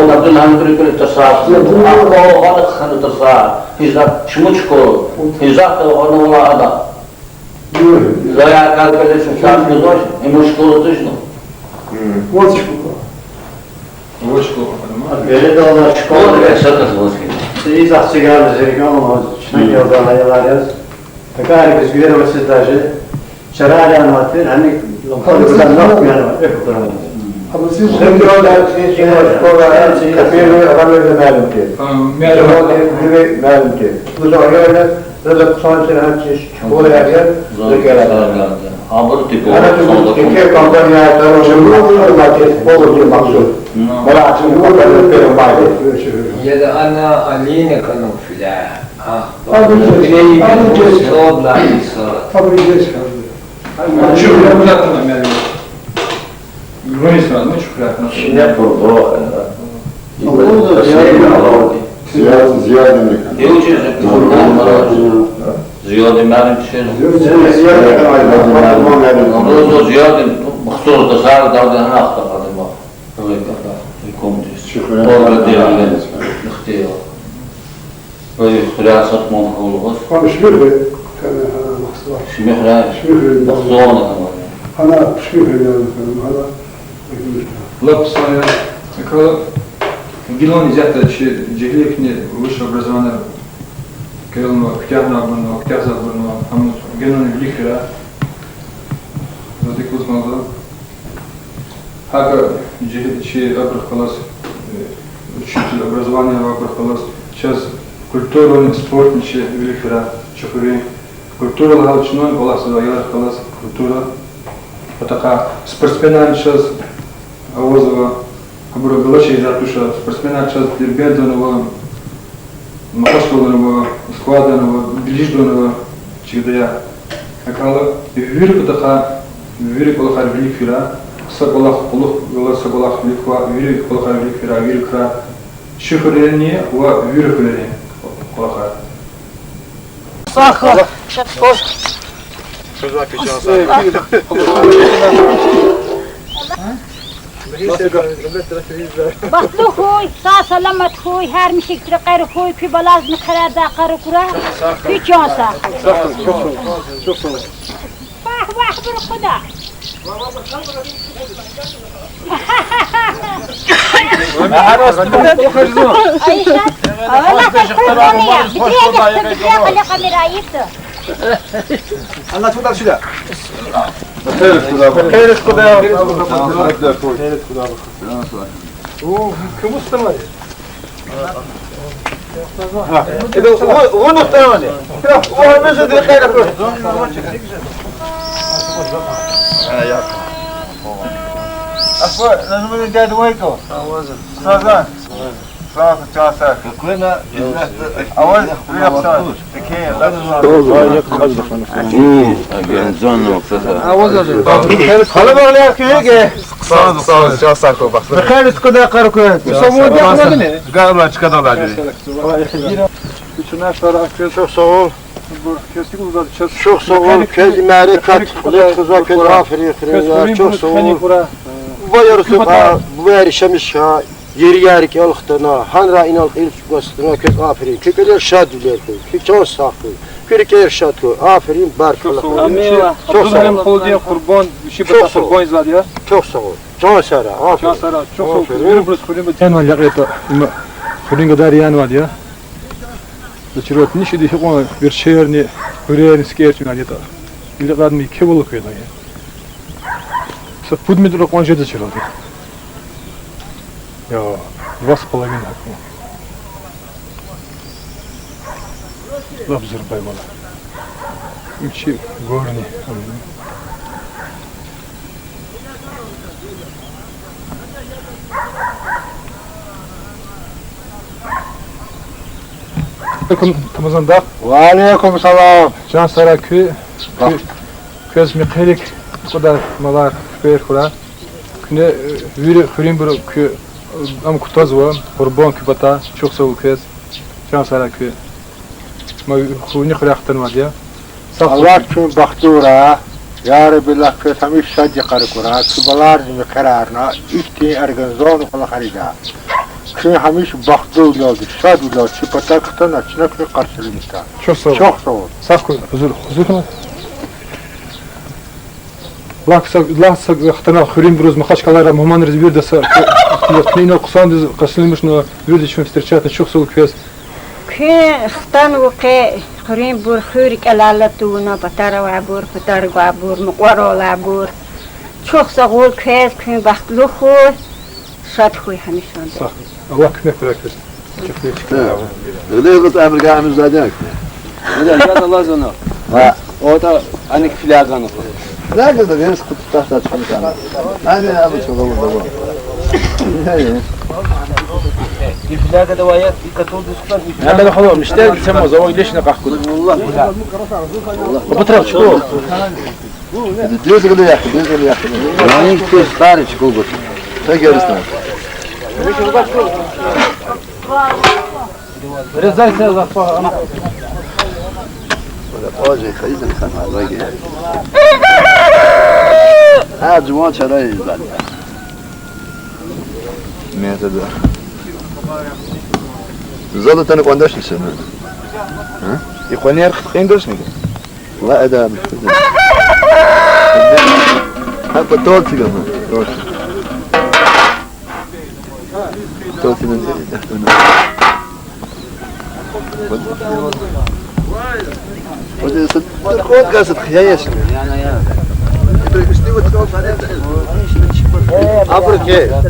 O nadın hangi bir tersar. Akbar o kadar kanı tersar. Hizat şunu şkola. Hizat da onu ola adam. Zaya kalkalesin şarkı zor. Emo şkola tuşnu. Вот школа o şkola. Böyle de olan şkola ve sakız olsun. Siz açıklar zirgan şuna yoldan ayarlarız. Tekrar biz güzel mesajı. Şarayla anlatır. Hani lokal yok yani. أما سيب Şimdi orada şkola kapıyı adamları malum ki. Malum ki. Bu zaman öyle böyle sanatçı hem şkola yapıyor. Abur tipo. Ana çünkü kampanya tanışımı olur maksud. Bana açın bu kadar bir baydı. Ya da ana aline kanım filan. Abi Soğudlar sonra. Abi geç kaldı. Şükür uzatma yani. Yunanistan mı şükür? Şimdi kurdu. Ziyade ne? Ziyade benim için. Ziyade Rozo ziyade mıhsur da sar da hana aktardım bak. Öyle kadar. Komünist. Orada devlet. İhtiyar. Böyle siyasat mümkün أنا شبيه كان أنا مخصوص Şimdi hala شبيه mıhsur da أنا شبيه يعني أنا Лап своя. Когда Гелон взято джегликни высшее образование, Гелон Октябрь, там Гелон Глихера, Задик Узмалда, Хага джегличи обрахалас, учитель образования обрахалас, сейчас культура, спорт, ничего Глихера, Чухури, культура галочной, голос Ялахалас, культура, потака спортсменами сейчас Авозова, Абурабилачи из Артуша, спортсмена сейчас Дербенданова, Махашкаланова, Складанова, Ближданова, Чигдая. Акала, Вирку така, Вирку лахар Великфира, Саголах, Саголах Великва, Вирку лахар Великфира, Виркра, Шухурени, Ва Виркурени, Лахар. Сахар. بطلو خوی سا سلامت خوی هر میشه که غیر خوی که بالاز نخره دقیقه کرا که جان ساخت واه واه برو خدا Allah tutar şurada. Hayır kuda. Hayır kuda. Kim ustamay? هو نختارني هو مش اللي خيرك يا أخوة لازم نجاد ويكو صادق صادق جاسر كلنا أول رياضة تكين خلا بغلي كيجي صادق جاسر كوبا بخير تكون قارك يسمون ده قال ما تكذب بعدين Çok sağ ol. Çok sağ ol. Kez merikat. Kızlar kez aferin. Çok sağ ol. Bu yarısı bu erişemiş ha. Yeri ki alıktana. Hanra inal ilk gösterine kez aferin. Kükler şad diler. Kükçan saklı. Kükler şad ko. Aferin barkallah. Çok sağ ol. Koldiye kurban bir şey batar kurban izledi ya. Çok sağ ol. Can Sara. Aferin. Can Sara çok sağ ol. Burası kurum Sen var ya da kurum kadar yan var ya. Зачерот ничего не хитрого, вечерний, время скетч на где-то. Или ладно, кебулок это я. Со пудметров он же зачерот. Я 2,5. Лабзер поймала. Учи горный. Ramazan'da. Aleyküm selam. Can Sara köz mekhelik kadar malar per kula. Kine viri hürim bir kü am kutaz var. Kurban küpata çok sağ ol köz. Can Sara kü. Ma huni kıraktan var ya. Allah için baktura. Ya Rabbi Allah kötümüş şadya karıkura. Kübalar mi kararına. İhti ergenzonu kula harida. Çünkü hamiş baktı uladı, şad uladı, çıpata kıtan açına kı karşılığında. Çok sağ ol. Çok sağ ol. Saf koy, huzur kılma. Laksa kıtana hürim bir uzma kaçkalara muman rezbir de sa. Yaknina kusan diz karşılığımış no bir de şu встречать çok sağ ol köz. Ki xtan وقع hürim bir hürik elallatuna batara ve bur batar ve bur muqara bur. Çok sağ ol köz ki baktlı xoy. شاد خوي حميشون صح الله كنك بركز كيف ليه قلت أمريكا عامل زادك هذا الله زنا هو تا أنك في لاغان لا قلت أنا كنت تحت أتفهم أنا أبغى شغل دوا الفلاقة دوايات كتول دسكان أنا بخلوه مشتاق تسمى زواج ليش نقح كل والله وبترى شو ديوز قلوا يا أخي ديوز قلوا يا أخي يعني كيف خارج كوبر تجربة رزاي سيلا أنا ولا فاجي خيزن خان على هذا جوان شراي زاد مئة ده زاد تاني قنداش السنة ها يخواني أرخ قنداش نيجي لا أدا مش كده حتى توتي كمان توتي من ودي صدق خود قاصد خيايش أبرك إيه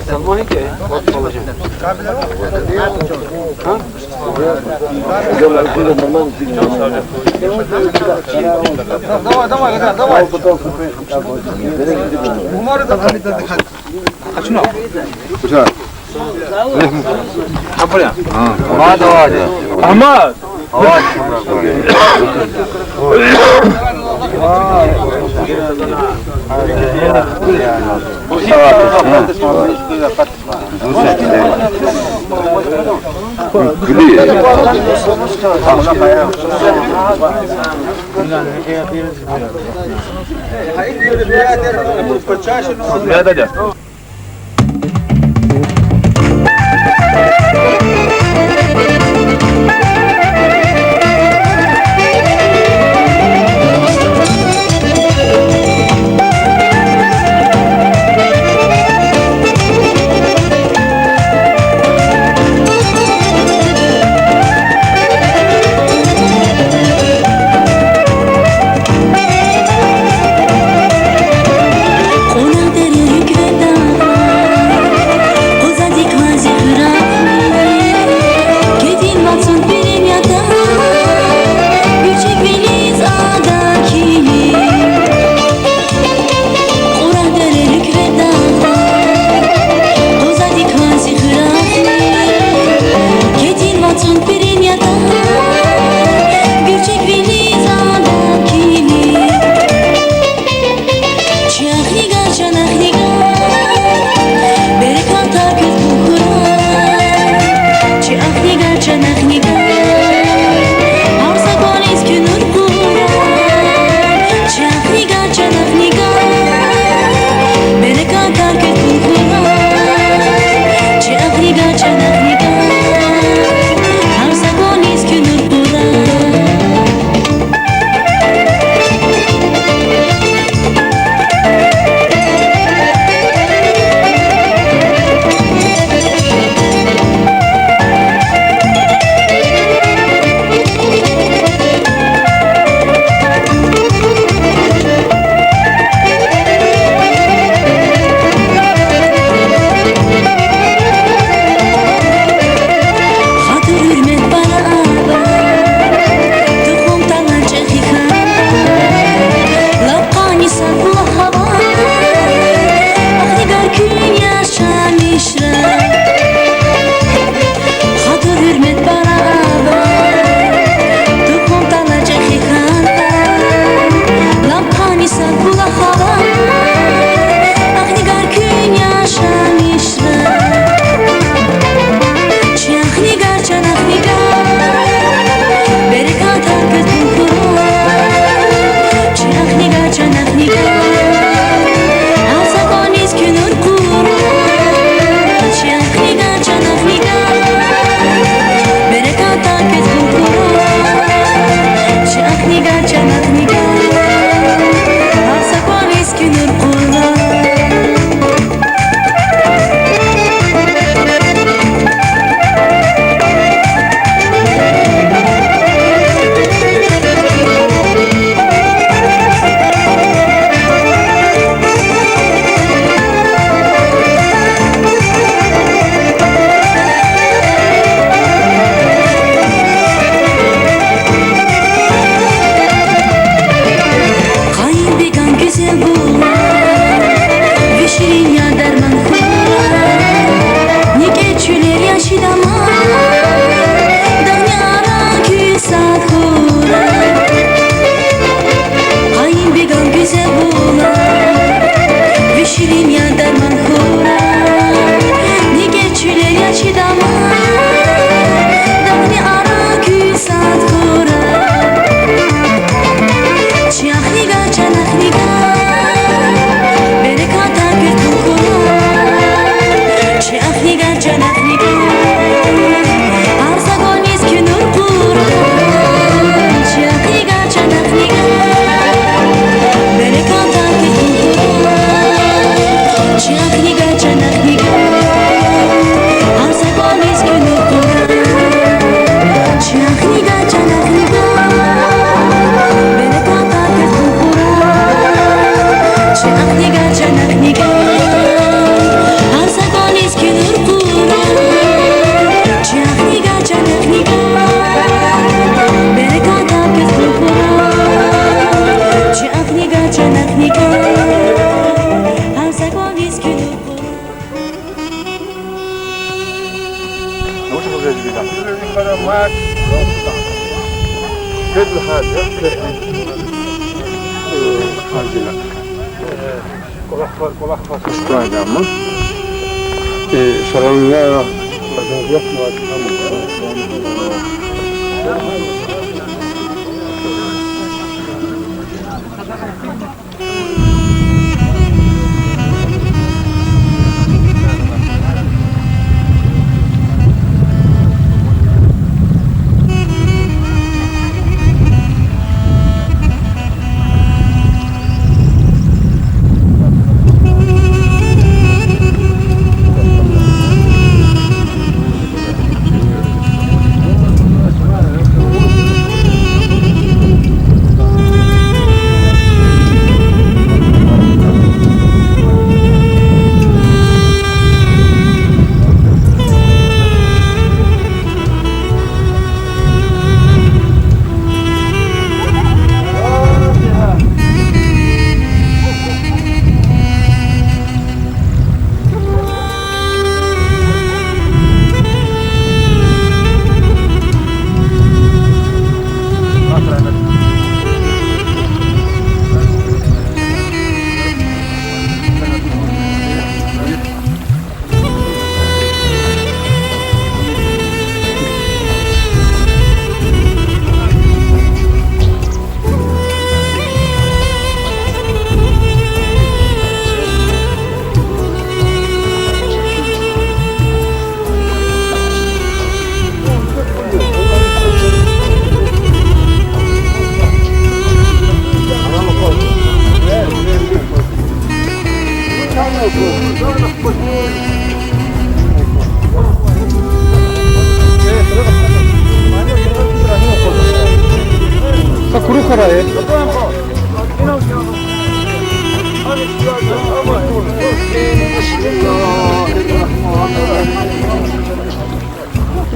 سلموني كي أحمد Ona deri gveda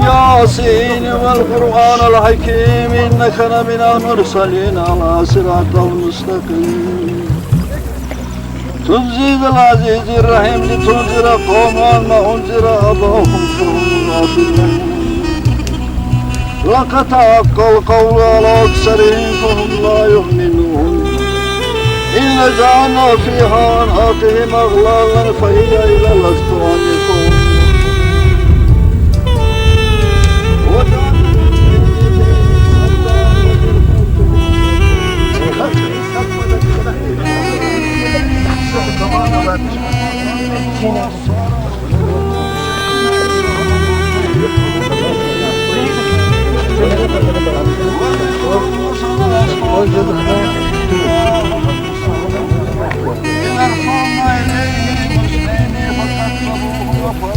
ياسين والقرآن الحكيم إنك لمن المرسلين على صراط المستقيم تنزيل العزيز الرحيم لتنذر قوما ما أنذر آباؤهم فهم غافلون لقد حق القول على أكثرهم فهم لا يؤمنون إن جعلنا فيها أعناقهم أغلالا فهي إلى الأذقان يقومون إن أرسلنا إليهم مسلمين فكذبوه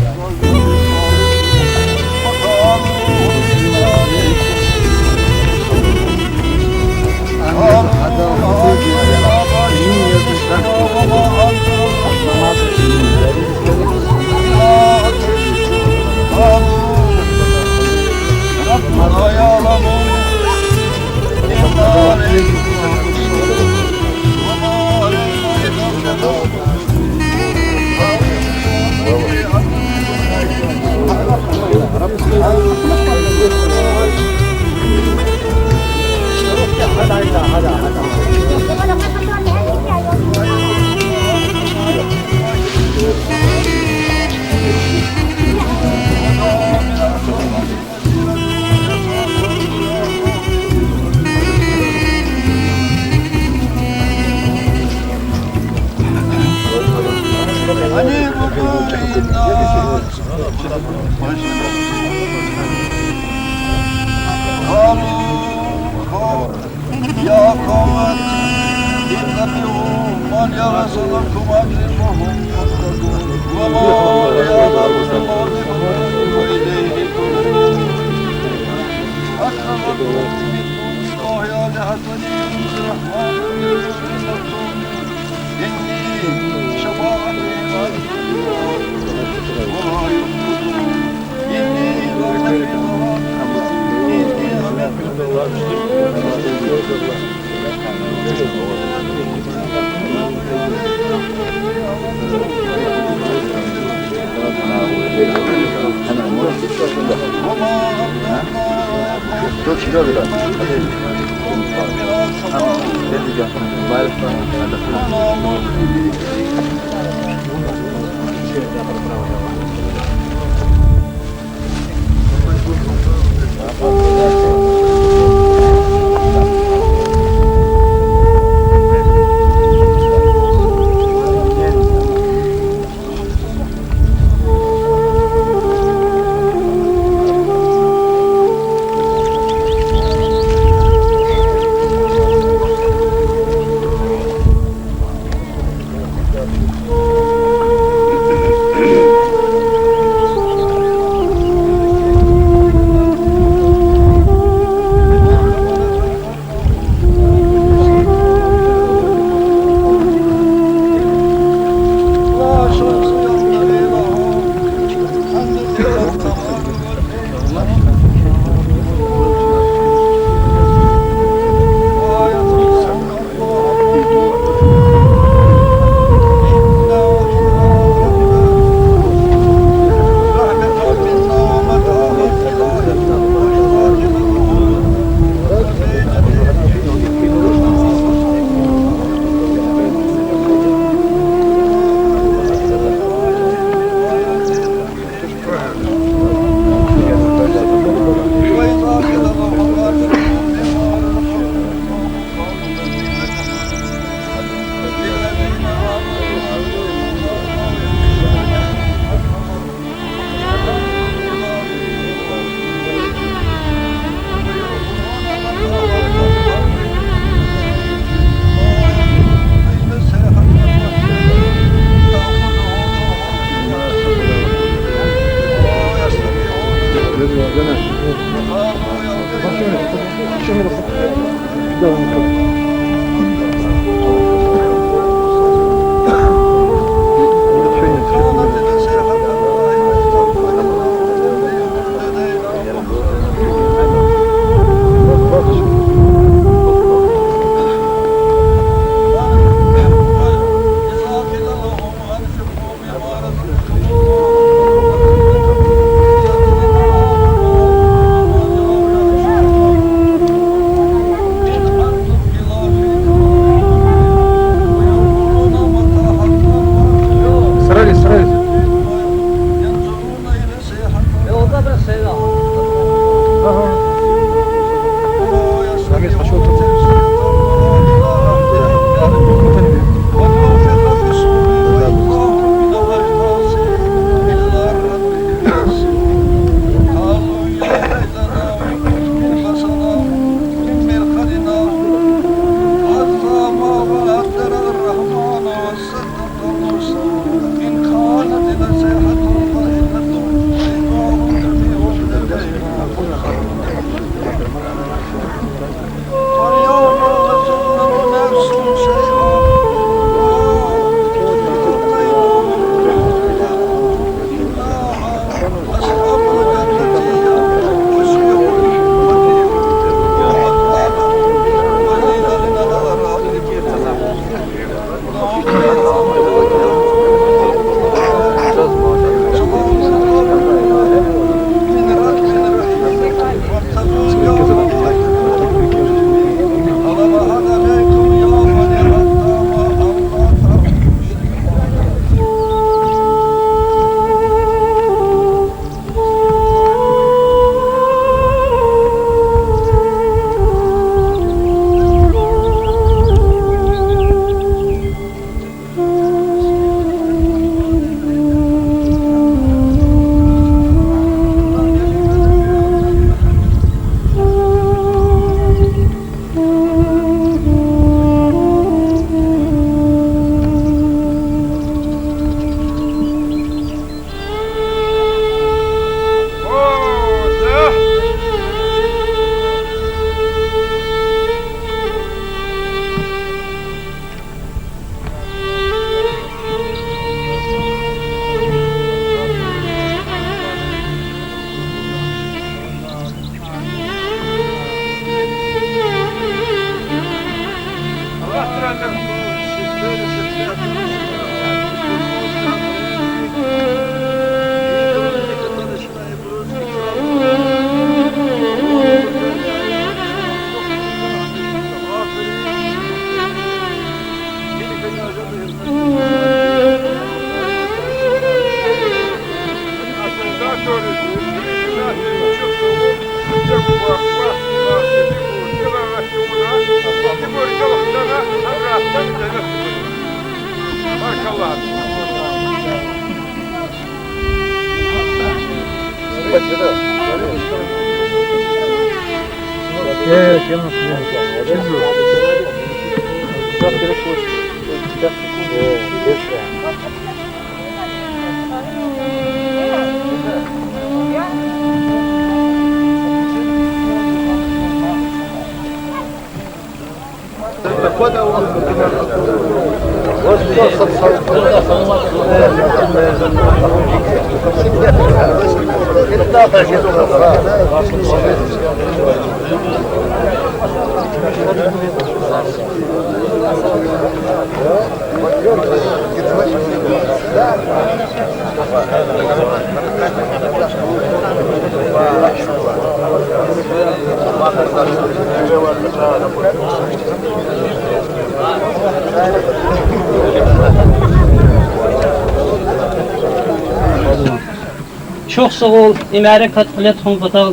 Çok sağ ol, imare katkılet honbatal,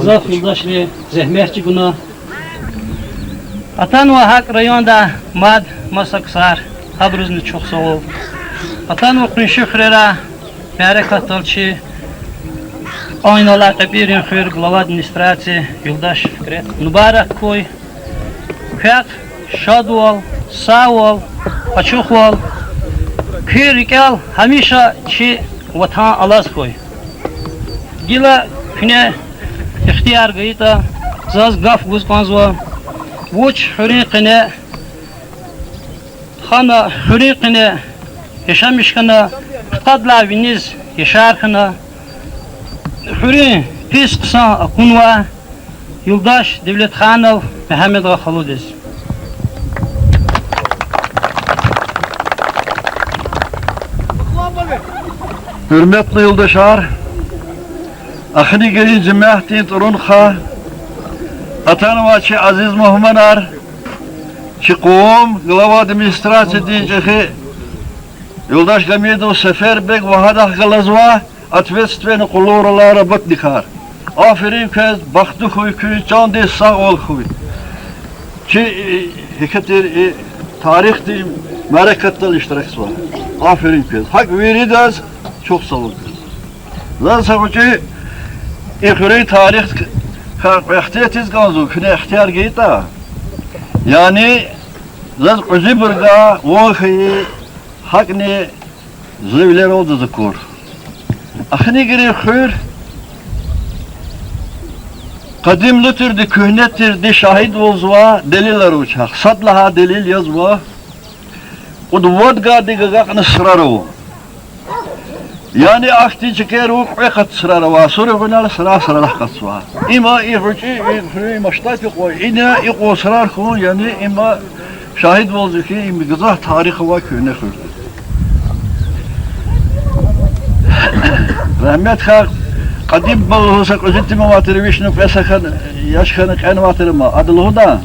zaf yoldaşlı, zehmetçi guna. Atan ve hak rayonda mad masaksar, habrızını çok sağ ol. Atan ve kunşu xrera, imare kattalçı, aynalar tabirin xır, glava administrasiya, yoldaş fikret. Mübarek koy, kıyat, şad ol, sağ ol, açık ol. Kıyır ikal, hamişa çi vatan alaz koy. Gila fine ihtiyar gayta zaz gaf guz kanzwa vuç huriqine xana huriqine yaşamışkana qadla viniz yaşarkana huri pis qısa akunwa yoldaş Devlet Xanov Mehmet Xaludiz. Hürmetli yoldaşlar, ahini gelin cemaatin turunha, atanvaçı aziz muhmanar, çıkığım, glava administrasiya diyeceği, yoldaş Gamidov Seferbek ve hadah galazva, atvetveni kuluralara bakdikar. Aferin kez, baktı huy kuy, can de sağ ol huy. Ki hikayetir, tarihti, merakattal iştirak var. Aferin kez. Hak veridaz, çok sağ ol kez. Zaten sakıcı, İkhuri tarih ihtiyatiz ganzu, küne ihtiyar geyta. Yani, zaz uzibirga, vahiy, hakni, zivler oldu zikur. Ahni giri khur, kadim lütürdü, kühnettirdi, şahit olzva, deliller uçak. Sadlaha delil yazva, udvodga digagakını sırarı. Yani akti çıkar uqat sırarı var, soru bunlar sıra kasva. İma ihruci maştaki koy, ina iqo sırar kun yani ima şahit oldu ki imi gızah tarihi var köyüne khurdu. Rahmet xalq qadim bolsa qo'zitdi mavatiri vishnu pesakan yashkani qanvatirma adluda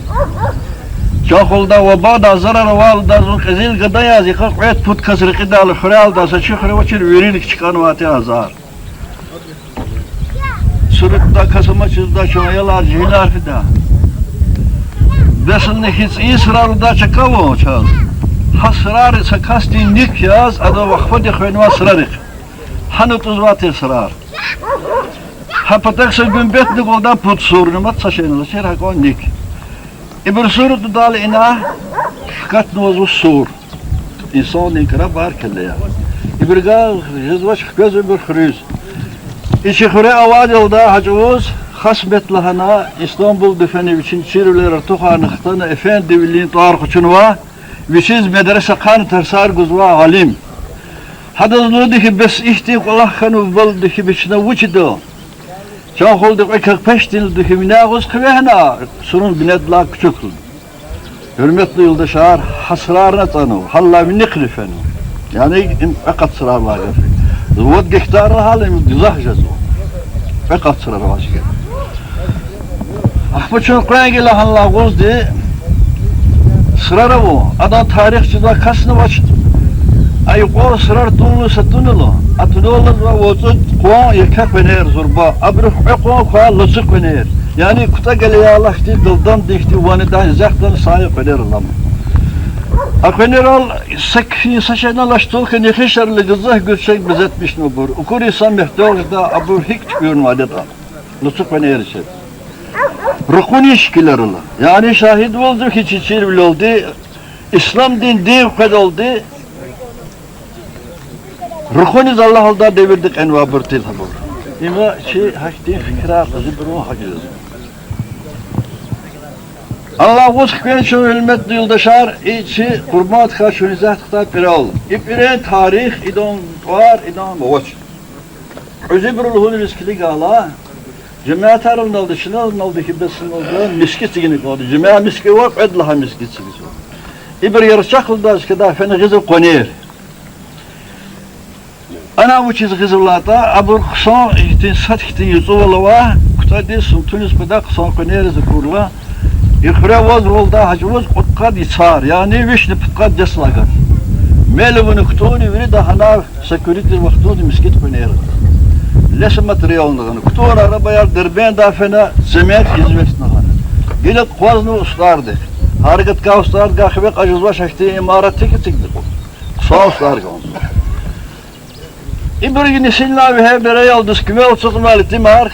Çakolda ve bağda zarar valda zulkazil gıdaya zikak et put kasır qidal xural da saçı xuravaçır verilik çıkan vati azar. Surutta kasamaçızda çoğayalar cihilar fida. Desin hiç ısrarda çakavo çal. Hasrar sakasti nik yaz adı vakfadi xönva srarik. Hanut uzvati srar. Hapatak gümbet nikolda put surnumat saçenil şer hakon nik. İbir surut dal ina kat nozu sur. İnsan inkara bar kelle ya. İbir gal hizvaç göz bir xuriz. İçi xure avad yolda hacuz hasbet lahana İstanbul defeni için çirüler tuhanıqtan efendi bilin tar kuçunva viçiz medrese kan tersar guzva alim. Hadazlu dihi bes ihti Allah kanu bal dihi biçna vuçdo. Çağoldu ekak peştin dihi minağız kıvehna sunun binedla küçük. Hürmetli yoldaşlar hasrarına tanı halla min niklifenu. Yani fakat sırar var. Zuvut gektarı halim güzah jazu. Fakat sırar var. Ahbıçın kıyangıyla halla gozdi sırara bu. Adam tarihçide kasını başladı. Ayıqo sırar tunlu satınılı. Atınılı ve vozut kuan yakak vener zorba. Abruh kuan kuan lısık vener. Yani kuta geliyor Allah di dıldan dihti vanidan zaktan sahip vener Allah. General sekfi saçena laştol ki nefişerli gızah gülşek bizetmiş nubur. Ukur insan mehtolda abur hiç görmedi da. Lusuk beni erişir. Rukun işkiler ola. Yani şahit oldu hiç içir bile oldu. İslam din kadar oldu. Rukuniz Allah alda devirdik enva bırtil habur. İma hakti fikra kızı bir o hacız. Allah uzkven şu hülmet yıldaşar içi kurmat kaşun izahtıkta pire ol. İpire tarih idon var idon boğaç. Özü bir ulhunu miskili gala. Cemaat aralın oldu, şunalın oldu, hibbesin oldu, miskit sigini oldu. Cemaat miski var, edlaha miskit sigini oldu. İbir yarışak oldu aşkıda, feni gızı konir. Ana bu çiz gızıllata, abur kısan ihtin sat ihtin yüzüvalı var, kutadi sumtunuz bıda kısan konir zikurla. İkhre vaz olda hacvuz kutkad isar, yani vişni putkad ceslagar. Meli bunu kutuni veri dahana sekuritir vaktuni miskit konir. Leşe materyalını kutuğun arabaya derben dafena zemet hizmetine hanı. Gile kuazını uslardı. Hareket ka uslardı gahve kajuzva şahti imarat teki çıktı. Sağ uslardı onu. İbri nesilna ve hebere aldıs küme olsun maliti mar.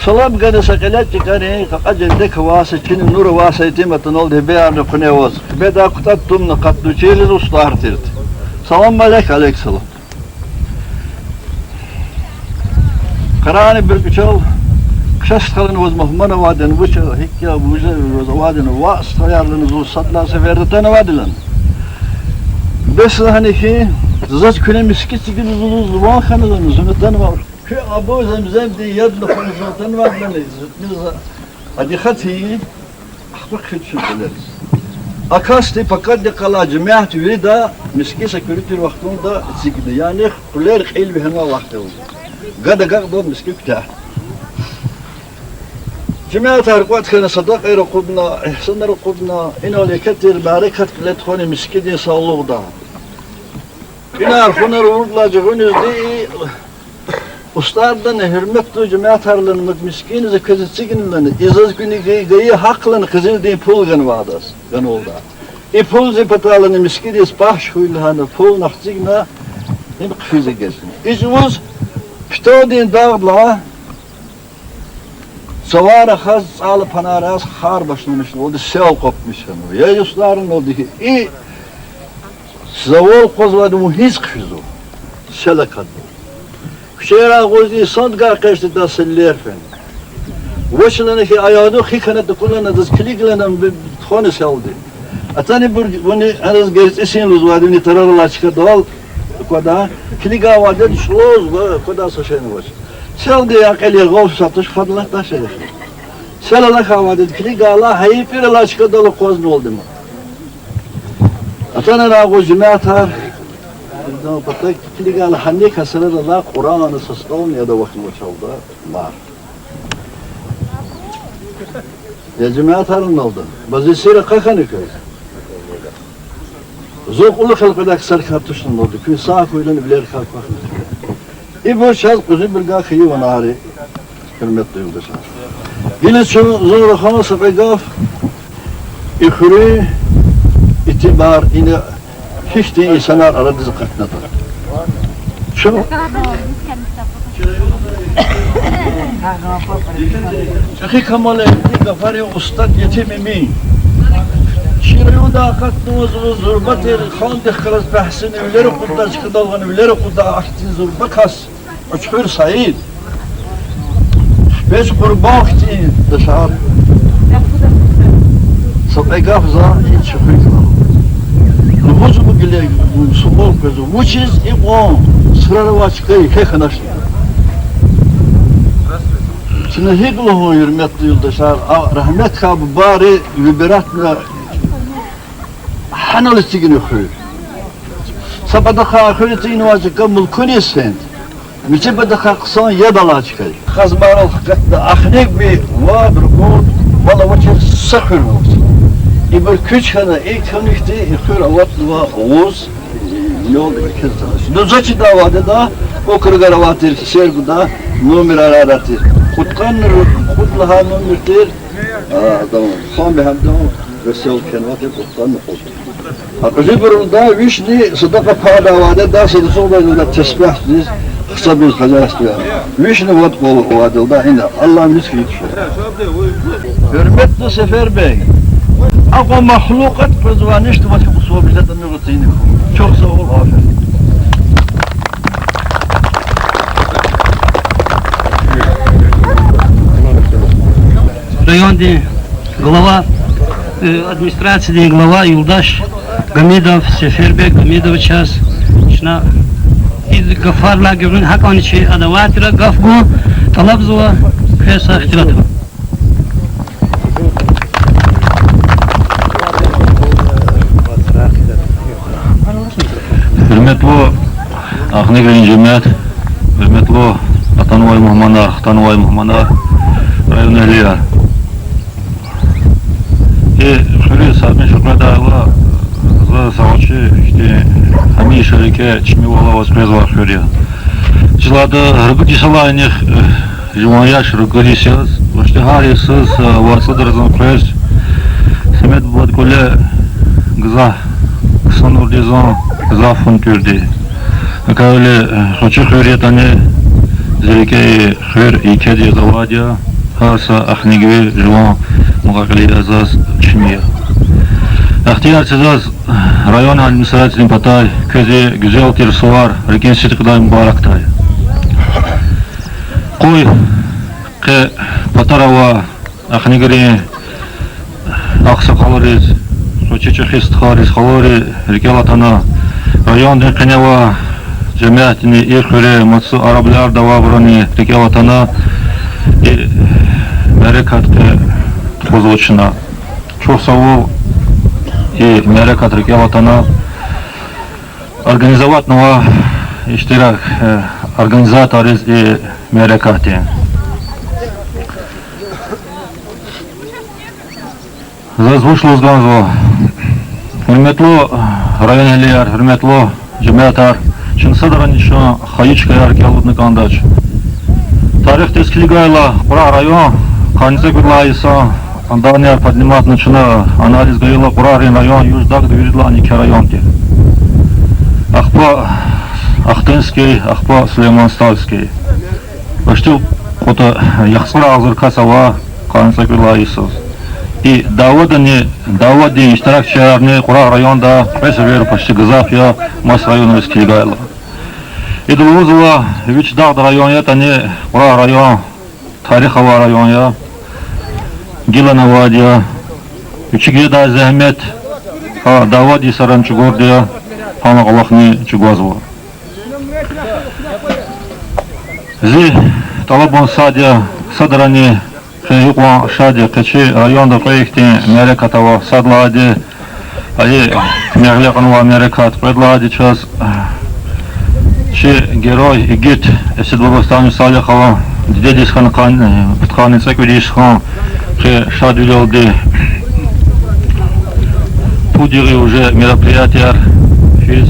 Salam gane sakalet çıkane kakacende kavası çinin nuru vasayeti matan oldu beyanı kunevaz. Beda kutat tumna katlu çeliz uslardı. Salam aleyküm selam. Karani bir güçal kışas kalın vaz mahmana vaden vıça hikya vuza vaden vas tayarlınız o satla seferde tane vadilan. Bes hani ki zat küne miskit gibi zuluz van kanalını zümreten var. Kü abu zemzem di yadlı konuşan vadilan biz hadi khati ahbak khitşüleriz. Akasti fakat de kala cemaat virida miski sekürtür vaktında zikdi yani kuller il bihenva vakti oldu. Gada gada miski kütah. جماعة هرقوات كان صدق رقودنا إحسن رقودنا إنه لكتير باركة لتخوني مسكين صالوغ دا إنا عرفونا رولا جغونيز دي أستاردن هرمتو جماعة هرلن مسكين إذا كذا تسيقن لن إذا كني جاي حق لن خزين دين بول غن وادس غن ولدا إي بول زي بتالن مسكين إسباش خويل هانا بول نحتيجنا نبق فيزي جسم إجوز بتو دين داغلا Savara khaz al panaras khar başlamış oldu sel kopmuş onu. Ya yusların oldu ki i zavol kozladı mu hiç kızı. Sele kadar. Şehra gozi sondgar kaçtı da seller fen. Başlanı ki ayağı hikane de kullanadı kiliklenen bir tonu seldi. Atani bunu az gerçeğin luzvadını tararlar çıkardı al koda kiliga vardı şloz koda saşını var. Seldi ya keliye golf satış fadla taşır. Selala kavadı kiliga Allah hayıp bir Allah çıkardı koznu oldu mu? Atana rago cemaat da patak kiliga Allah hanne kasara Allah Kur'an'ı saston ya da vakti çaldı var. Ya cemaat harın oldu. Bazı sire kakanı köy. Zokulu halkada kısar kartuşun oldu. Köy sağ koyulanı bilir kalkmak. İbo şaz kuzu bir gâkıyı ve nâri. Hürmetli yoldaşlar. Yine zor hana sapegaf İkhuri itibar yine hiç de insanlar aradı zıkkatnadı. Şu Akhi Kemal'e gafari ustad yetimimi Şiriyu da katnımız zurbatir khandih kıraz bahsini üleri kudda çıkıdalğını üleri kudda ahtin zurbakas uçhur sayid beş kurban ihtin dışarı sapegaf za hiç çıkıyor Numuzu bu gile subol közü vuçiz iqon sırarı vaçkayı kekanaşlı Şimdi hikluhu hürmetli yoldaşlar, rahmet kabı bari liberatla hanalı sigini khuyur. Sabadakha khuyutini vacika mulkuni sent. Mücibadakha qısan yadala çıkay. Khazmaral hakkatda ahnek bir vabr kod, valla vacir sakhur olsun. İbir küç hana ilk hanıkti, ikhur avatlı va oğuz, yolda kez Dozaçı davada da, o kırgar avatir, serguda, numir araratır. Kutkan kutlaha numirtir. Tamam. Son bir hamdam ve sel kenvat kutkan kut. أجبر دا ويشني صدقة فادا وادا دا صدقة دا تسبح ديز خصبز خلاص ويشني ود وادا دا هنا الله مسك يكشف hürmetli Sefer Bey ama mahlukat pezvanişti başka bu sohbetten nöbetini çok sağ ol aferin. Районный глава администрации, глава Юлдаш Гамидов, Сефербек Гамидов час шна из гафарла геврин хаканичи адаватира гафгу талабзуа кеса ихтирату. Hürmetli Ahnegreen cemiyet, hürmetli Atanvay muhmanlar, rayon ehliler. Şöyle sabit şükreda Allah za savaşçı işte hami şerike çimi valla vazprezvar şöyle. Çılada hırgıcı salaynych jivanyаш rıgırısız, işte harisiz varsadır zanprez. Semet bu kule gıza kısan ordizan gıza funtürdü. Öyle soçuk hürriyetani zerike hür ikedi zavadya hasa ahnigevi jivan muqaqili azaz çimiye. İhtiyarsız rayon administrasyon patay köze güzel tirsuvar rekin sıtıqday mübaraktay. Qoy qe patarava ahnigeri aqsaqalariz soçeçi xistxariz xalari rekelatana rayon denqineva cemiyetini irxure matsu arablar davabrani rekelatana merekat pozvočina. Çok sağ ol и merekat rekelatana organizovat nova iştirak organizatoriz и merekati. Zaзвучило зганзо. Hürmetli rayon ehliler, hürmetli cemiyetler, çınsadıran şu hayıçka yarkiyaludni kandaç. Tarih teskilgayla Qura rayon kanıza gürlaysa Анданяр поднимать начала анализ говорила Курарин район, Юждак доверила Аники район. Ахпа Ахтынский, Ахпа Сулейманставский. Почти кто-то яхсара азыркасава канца гурлайсыз. И давади иштиракчиларни Кура районда пресвер почти Газафия мас район Рискилгайла. И долозова Вичдак район это не Кура район, Тарихова район я. Gilana vadiya, üçüge zahmet, davadi saran çugordiya, hana Allah'ni çugazva. Zi talabon sadya sadrani xeyuqwan şadya qeçi rayonda проекти мерекатава садлади, али мяглеканва мерекат предлади час, чи герой игит Эсидбабастани Салихова, дедисхан Патхани Цеквидишхан, шадвилёлды пудили уже мероприятия, физ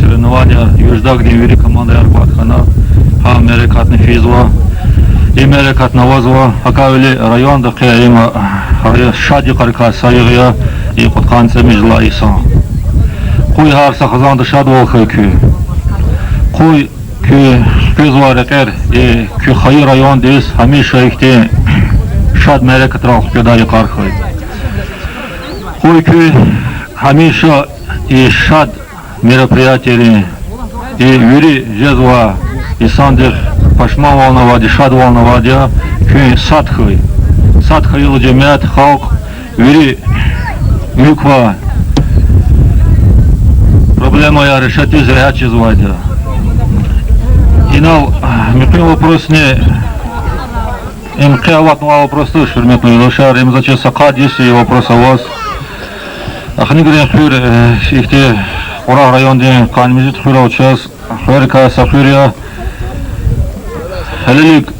соревнования, Юждак Дивери команда Арбатхана, мерекатный физва, и мерекат навазва, акавили район да има шади карка сайгия и Патханца Межла Исан. Куй харса хазанда шадвал хайку, куй кю физва рекер и кю хай район дис хамиша ихте شاد مرکت را پیدای کار خواهد. خوی که همیشه ای شاد мероприятия ای ویری جزوا ایسان در پشما والنوادی شاد والنوادی که سات خیلی جمعیت خالق ویری میکوا проблема я решать из речи звать. Инал микро вопрос не им кяват на вопрос тоже хурметный лошар им зачем сакад есть и вопрос у вас. Ахни говорят хюр ихте Кура районде канмизит хюра учас хюрика сафюрия халилик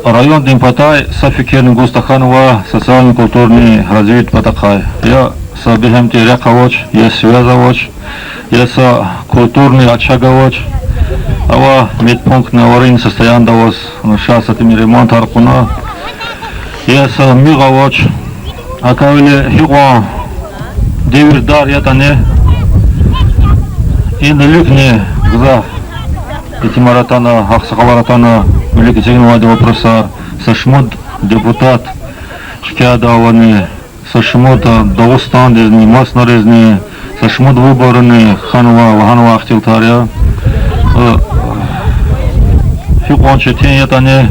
районде патай сафикерный Густаханова социально-культурный развит патакай. Я сабихем терекавоч, я связавоч, я са культурный очаговоч. Ава медпункт на аварийном состоянии давос, сейчас этим ремонт аркуна. Я сам мигавоч, а кавили хигуа devirдар yatane endilikni gza Этимаратана, Ахсахаларатана, Великий Вади вопроса, Сашмуд депутат, Шкиадавани, Сашмуд Дагыстан дезни, Масна резни, Сашмуд выборны, Ханва, Ваханва Ахтилтария, Фикванчи Теньятане,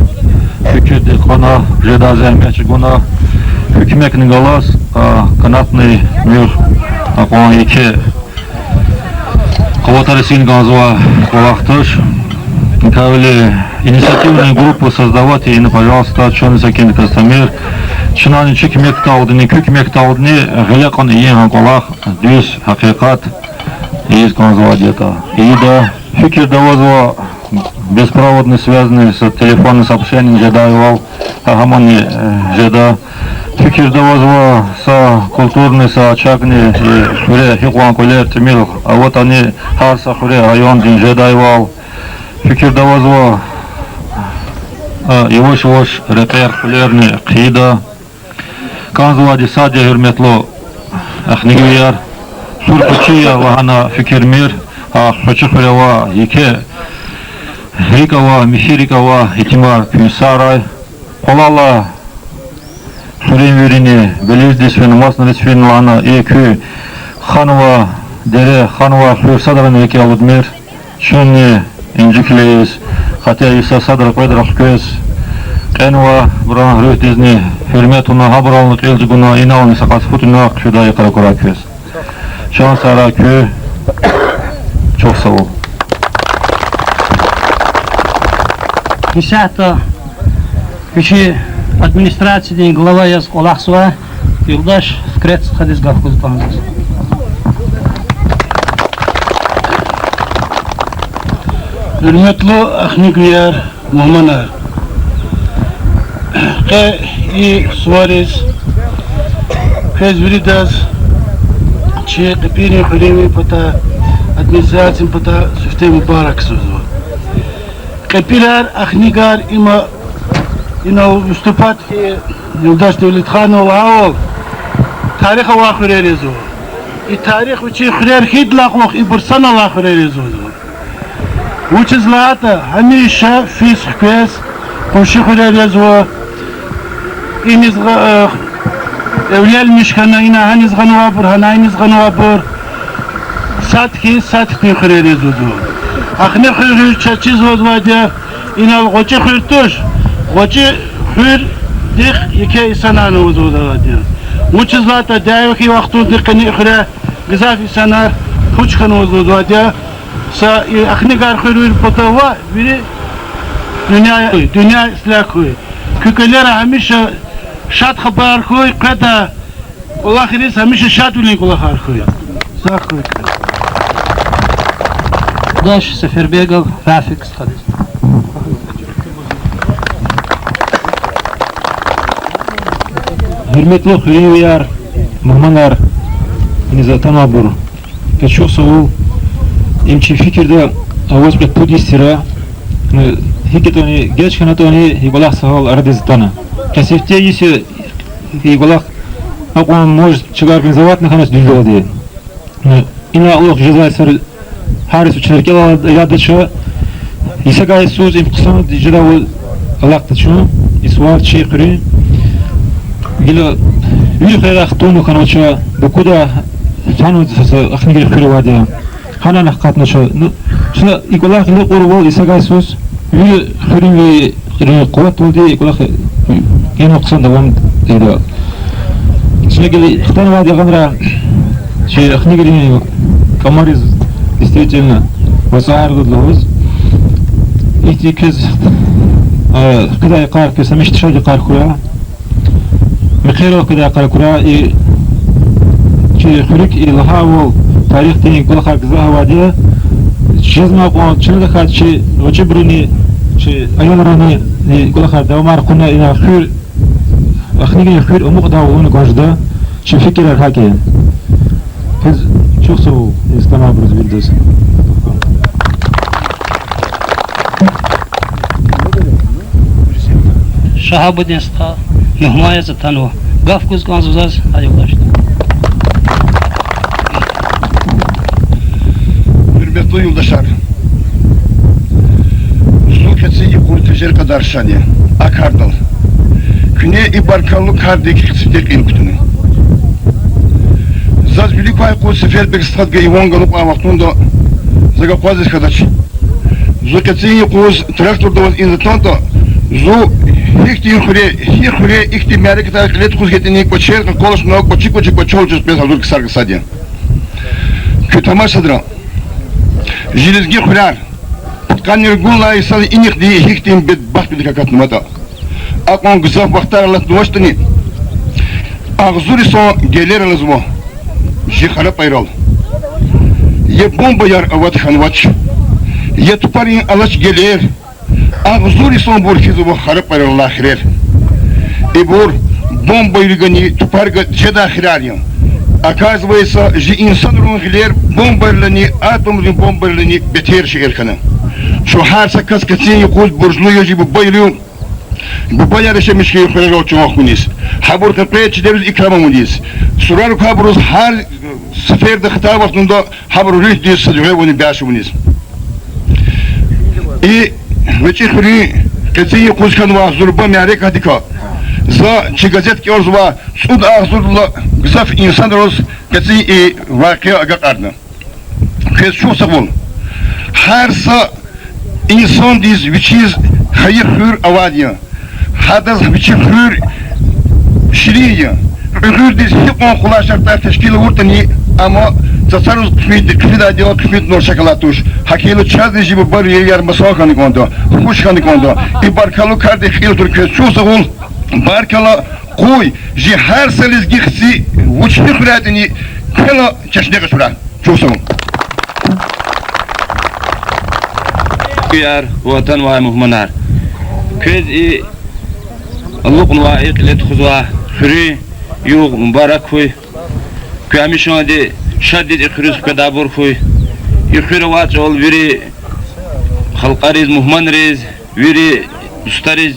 Фикид Хана, Жедазен Мячигуна, Фикмек Нигалас, Канатный мир, Акуан Ике, Каватарисин Газва, Кавахтыш, Кавили инициативную группу создавать и, пожалуйста, Чон Закин Кастамир, Чинани Чикмек Таудни, Кюкмек Таудни, Галякон и Янколах, Дюс, Хакикат, есть Газва где-то. И да, Фикир Давазва, беспроводно связанный с телефонным сообщением, Жедаевал, Агамани Жеда, Фикир Давазва, со культурный, со Чагни, Хуре, Хикуан Кулер, Тимил, а вот они, Харса Хуре, район Дин Жедаевал, Фикир Давазва, Ивош Репер Хулерни, Кида, Канзва Дисади Герметло, Ахнигвияр, Сурпачия, Вахана Фикир Мир, Хачухарева, Яке, Рикова, Михирикова, Итимар Пюсарай, Полала, Суринвирине, Белиздис Феномасналис Фенлана, Екю, Ханова, Дере, Ханова, Фюрсадран, Яке Алудмир, Чунни, Инжиклеис, хотя Иса Садра Педрахкес, Кенва, Бран Рютизни, Ферметуна, Хабрална, Келджигуна, Инални, Сакасфутуна, Кшуда и Каракуракес. Чан Саракю, Чоксаву. Десятое. Кичи администрации глава яз Олахсуа, Юлдаш, Крец, Хадис Гавкуз Панзас. Hürmetli Ahnikviyar Muhammanar, Kay i Suarez, Kazviridas, Че Капини Хурими Пата, администрациям Пата, Суфтей Мубарак Сузу. Капиляр Ахнигар има выступать Юлдаш Девлетханов Аол, тарих Аллах Хуререзу. И тарих учи Хурер Хидлахлох и Бурсан Аллах Хуререзу. Учи злата, Хамиша Фис Хквес, Пуши Хуререзу. И низга Evliyel Mishkana ina haniz ganwabur, hanayniz ganwabur. Satki khurere zudu. Akhne khur chachiz vodvadia ina gochi khurtush. Gochi khur dikh yeke isanan vodvadia. Much zlata dayki waqtu dikkani khura gizaf isanar kuch khan vodvadia. Sa akhne gar khurur potawa biri dünya islakhoy. Kükeler hamisha شاد خبر خوی قطع الله خیریس همیشه شاد ولین کلا خار خوی ساخوی داش سفربیگov رافیکس خالص Hürmetli Hürriyar, Muhmanar, Nizatan Bur, Kaçuk Soğul, imçi fikirde avaz bir pudistira, hiketoni geç kanatoni higolah sahal ardiztana. Касифте если иголах он может чего организовать на ханас дюжоди. И на Аллах желает сар Харис учеркела ядача. И сега Иисус им кусам диждаву Аллах тачу. Исуар чехри. Гила вихерах тону ханоча букуда тану ахнигер хирвадия. Хана нахкатнача. Шна иголах не орвол и сега Иисус ви хиринги قوات ودي يقول أخي كأنه قصان دوام إذا شنو قال اختار واحد يغمر شيء أخني قال كماريز действительно وسعر ضد لوز إتيكز كذا يقار كذا مش تشاجي قار كورا مخيره كذا قار كورا شيء خليك إلها تاريخ تاني يقول خارج زها وادية شيء ما قام شنو دخل شيء وجبرني شيء أيام راني يقول خارج دوام عرقنا إلى خير أخني خير أمقدر ونقاشدا شيء فكر الحكي هز شو سو استمع برز بيدس شهاب الدين ستا مهماية تانو قاف كوز كان زوزاز هاي وقاشدا hürmetli yoldaşlar. Su keçi kuru teşeri kadar şani. Akardal. Küne ibarkallı kardaki kısıtek inkutunu. Zaz bilik vayku seferberg stadga ivan galup amaktunda zaga pazis kadar. Zu keçi kuz traktor davaz inzatonta zu hikti hikhure ikti merek ta klet kuz getini koçer kolos no koçik koçolcus bez hazır kısar kısadı. Kütama sadra. Jilizgi xular. Kanır gulla isal inik di hiktim bed bahti kakatmata. Akon gızaf vaktarlat doştani. Ağzuri son gelir alızmo. Jihara payral. Ye bomba yar avat khanvaç. Ye tuparin alaç gelir. Ağzuri son burkizu bu harap payral lahirer. Ebur bomba yürgani tuparga ceda hiraryan. Оказывается, же инсан рунгилер бомбарлани, атомный бомбарлани бетер шерхана. Что харса каскацин куз буржлую же бубайлю. Бубайя реше мишки хрежо чмохунис. Хабур капеч дерз икрамамунис. Сурар хабруз хар сфер дахтавах нундо хабру ридис саджевони башумунис. И вечехри кацин куз канва зурба мярек адика. За чигазетки орзва суд ахзурла гзаф инсан роз каци и вакия агакарна. Кез шо савол. Харса инсан диз вичиз хайр хюр авадия. Хадаз вичи хюр ширия. Хюр диз хикон хулашартар тешкил уртани ама засарус кфида дела кфид нор шоколатуш. Хакилу чазни жибу бар яр масахани кондо. Хушхани кондо. И баркалу карде хил тур кез шо савол. Баркала кой же her seliz gixsi uçni xuratini kela çeşnege şura. Çoğsun. Yar vatan ve muhmanar. Köz Allah'ın ve iqlet xuzwa xuri yuq mübarek koy. Kamişandi şaddid iqrus kadabur koy. Yuxur vaç ol veri xalqariz muhmanriz veri ustariz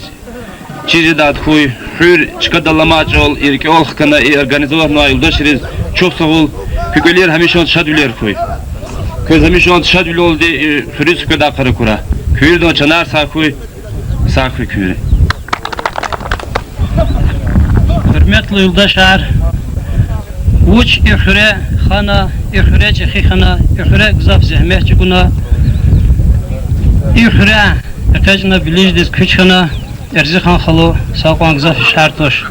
чизи дат хуй хюр чикадалама чол ирки ол хкана и организовано юлдашриз чок сагул күкөлер хамишон шадүлер хуй көз хамишон шадүл ди хюрис када кара кура хюрдон чанар сахуй күре. Hürmetli yoldaşlar, uç ihre xana, ihre çexixana, ihre gzaf zahmet çukuna, ihre ekajna bilizdiz küçxana, Erzihan xalı saqan gzaf şartoş.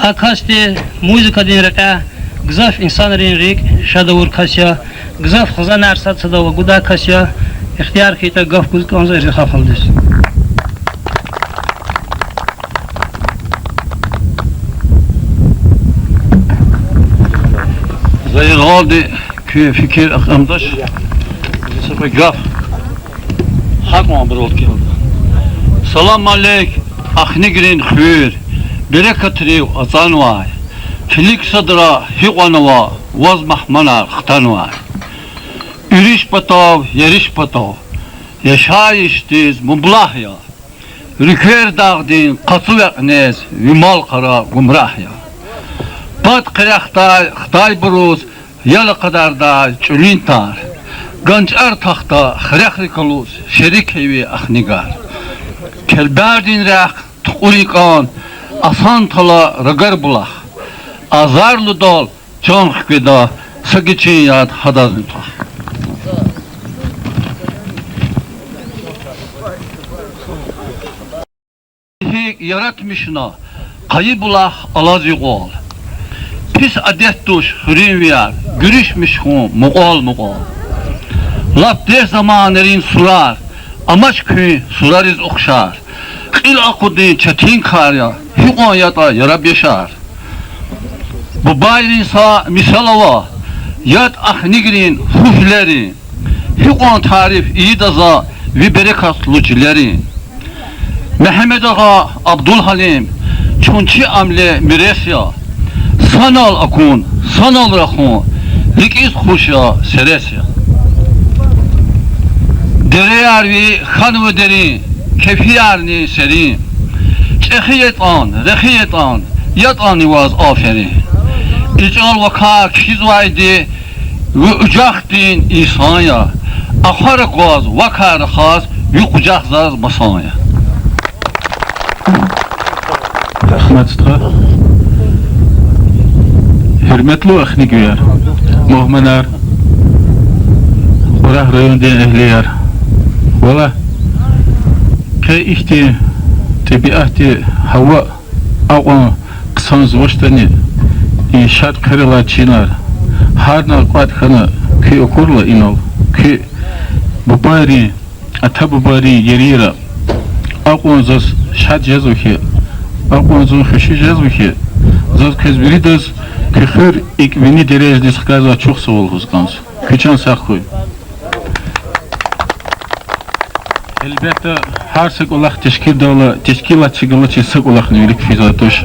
Akasti muzika dinreka gzaf insan rinrik şadavur kasya gzaf xazan arsat sadava guda kasya ihtiyar kita gaf guz kanza erzihan xaldız. Zayir oldu ki fikir akamdaş. Sıfır gaf. Hakma bir ol geldi. Salam aleyk, ahnigirin khuyur, berekatri azanvay, filik sadra hiqanwa, vaz mahmana khtanvay. Irish patav, yerish patav, yaşayish tiz mublahya, rükver dağdin qatıl aqnez, vimal qara gumrahya. Pat qiraxta, xtay buruz, yala qadarda çulintar, gançar taxta, xiraxrikaluz, şerik hevi ahnigar. Kelberdin raq, tuqurikan, asan tala ragar bulaq. Azarlı dal, can xikveda, sagiçin yad hadazın taq. Yaratmışına, kayı bulaq, alazı qol. Pis adet duş, hürin viyar, gürüşmüş hun, muqol. Lap der zamanların sular, amaç köy surariz okşar. Qil akudin çetin karya, hiqon yata yarab yaşar. Bu bayirin sa misalava, yat ahnigirin huflerin. Hiqon tarif iyi daza ve berekatlıcılerin. Mehmet Ağa Abdülhalim, çunçi amle miresya. Sanal akun, sanal rakhun, likiz khuşya seresya. Dereyar ve khan ve derin, kefiyarni serin. Çehiyet an, yat an nivaz aferin. İcal vaka kiz vaydi ve ucahdin İsa'ya. آخر قاز و کار خاص یوقجاق زاز بسانه رحمتها hürmetli ahni güyer muhmenar orah rayondan ehliyer valla ke ihti tabiati hava ağın kısan zvoştani inşaat kırıla çınar harna qatkhana ki okurla inol ki bubari ata bubari yerira ağın zas şad jezu ki ağın zun xuşi jezu ki zas kezbiri daz Küfür ikvini derecede sıkazı çok soğuk hızgans. Küçen saklı. Elbette her sık olak teşkilatçı gılıcı sık olak nülik fizatoş.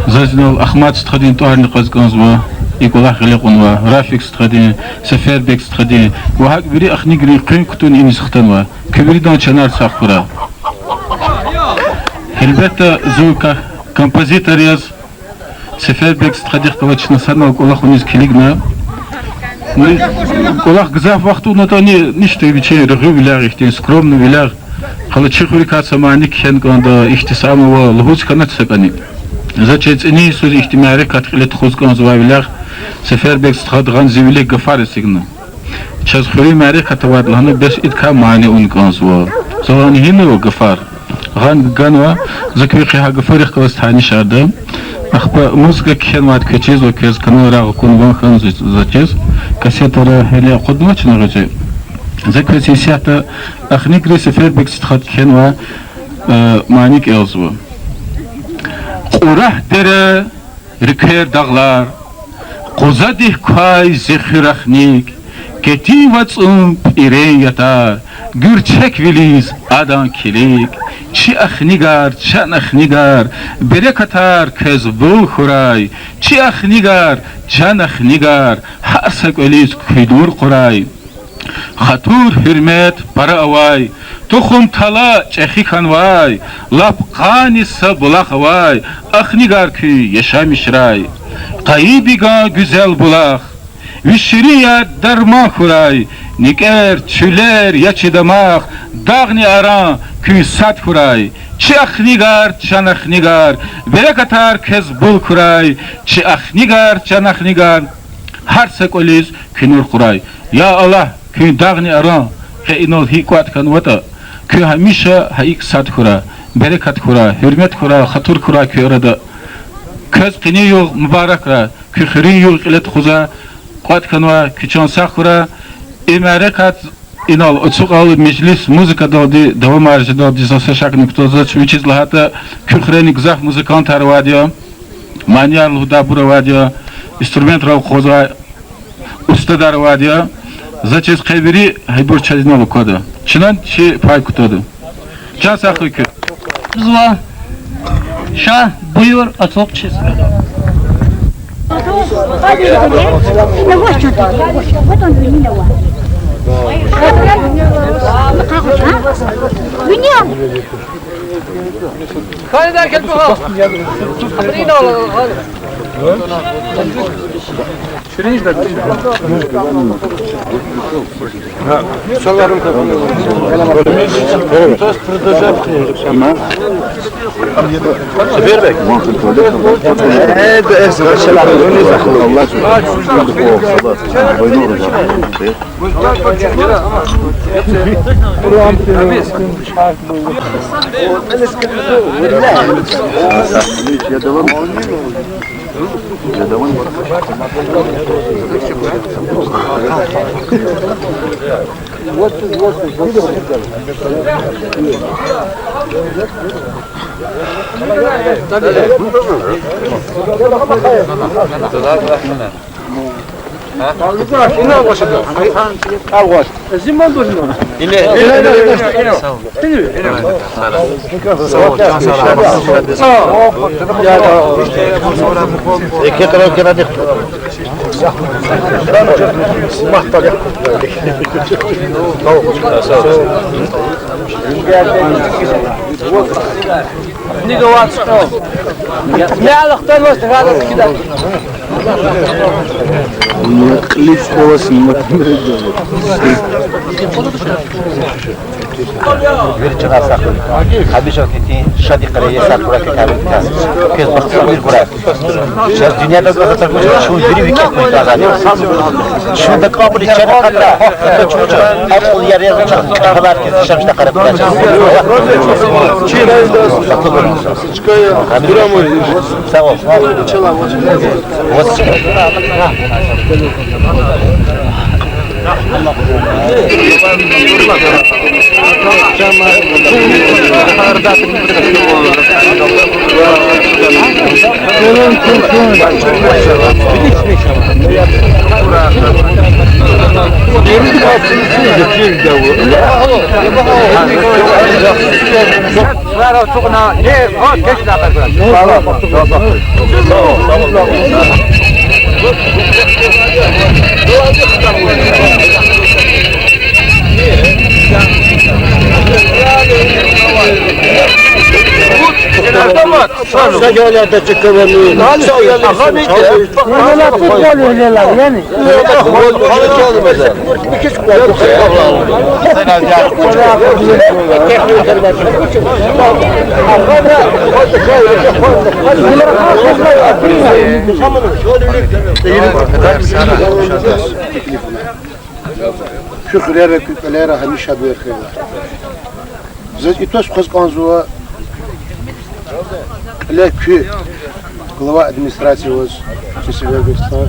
Zazinol Ahmet Stradin tuharni kazgans bu. İk olak gılıkun var. Rafik Stradin, Seferbek Stradin. Bu hak biri akhni gri kıyım kutun ini sıktan var. Kübiriden çanar sakura. Elbette zuka kompozitör yaz. Seferbek Stradih kılıçına sana kolak uniz kiligna. Kolak güzel vakti unutani nişte bir şey rıgı bilar işte skromlu bilar. Kılıçı hurikat samani khen kanda ihtisamı ve luhuz kanat sakani. Zaçet ini söz ihtimari katkilet khuzkan zwa bilar. Seferbek Stradgan zivile gafar signa. Çaz khuri mari katavadlanı beş itka mani unkan zwa. Zalani hinu gafar. Gan ganwa zakwi qiha gafar khalas tani şardım. Ахпа музыка кхенмат кечез окез канора кунван хан зачез кассетара хеле кодмачна гаче закреси сята ахникре сефербек стхат кхенва маник элзва урах дере рикер дагlar qozadih kay zehirachnik keti vatsum iren yatar gürçek viliz adan kilik Çi ahnigar, çan ahnigar, berekatar kez bul xuray. Çi ahnigar, çan ahnigar, harsak öliz kuydur quray. Khatur hürmet para avay, tukhum tala çehi kanvay. Lap qanisa bulak avay, ahnigar ki yaşamışray. Qaybiga güzel bulak, vişriya darma xuray. Niker çüler yaçıdamak, dağni aran kü sat kuray. Çi ahnigar, çan ahnigar, berekatar kez bul kuray. Çi ahnigar, çan ahnigar, harsak oliz künür kuray. Ya Allah, kü dağni aran, ke inol hikuat kan vata, kü hamisha haik sat kura, berekat kura, hürmet kura, khatur kura kü arada. Kez qini yok mübarek ra, kü khirin yok ilet khuza, kuat kanva, kü çansak kura, Emrekat inal oçuqal meclis muzika dodi davam arjı dodi zasashak niktoza çuçiz lahata kükhrenik zah muzikant arvadio manyar luda buravadio instrument rav khoza ustad arvadio zaçiz qaybiri haybur chazinal koda chinan chi pay kutodu cha sakıkü zwa şah buyur açık çiz Kani derken bu ha. Yine olalım. Şurayı da. Ha, salarım kafanı. Tost продолжать. Tamam. Seferbek. Evet, selam. Allah نيجا واتسكو ما علاقة وقت هذا كده قليت خواص Virgin asaklı. Abi şirketi şadi kareye sakura kârı kâs. Kez baksana bir kurak. Şaz dünyada zaten şu biri bir kez koydu. Şu da kabul içeri kadar. Hatta çocuk akıl yarıya çıktı. Kafalar kez şamşta karı bulacak. Çıkaya duramıyor. Sağ ol. Saçlarda çıkıvırlı. Hala futbol oynuyorlar yani. Şükürler kütlere hamisha bir khayr. Zat itos qazqanzuva lekü glava administrasyası Çeşmelistan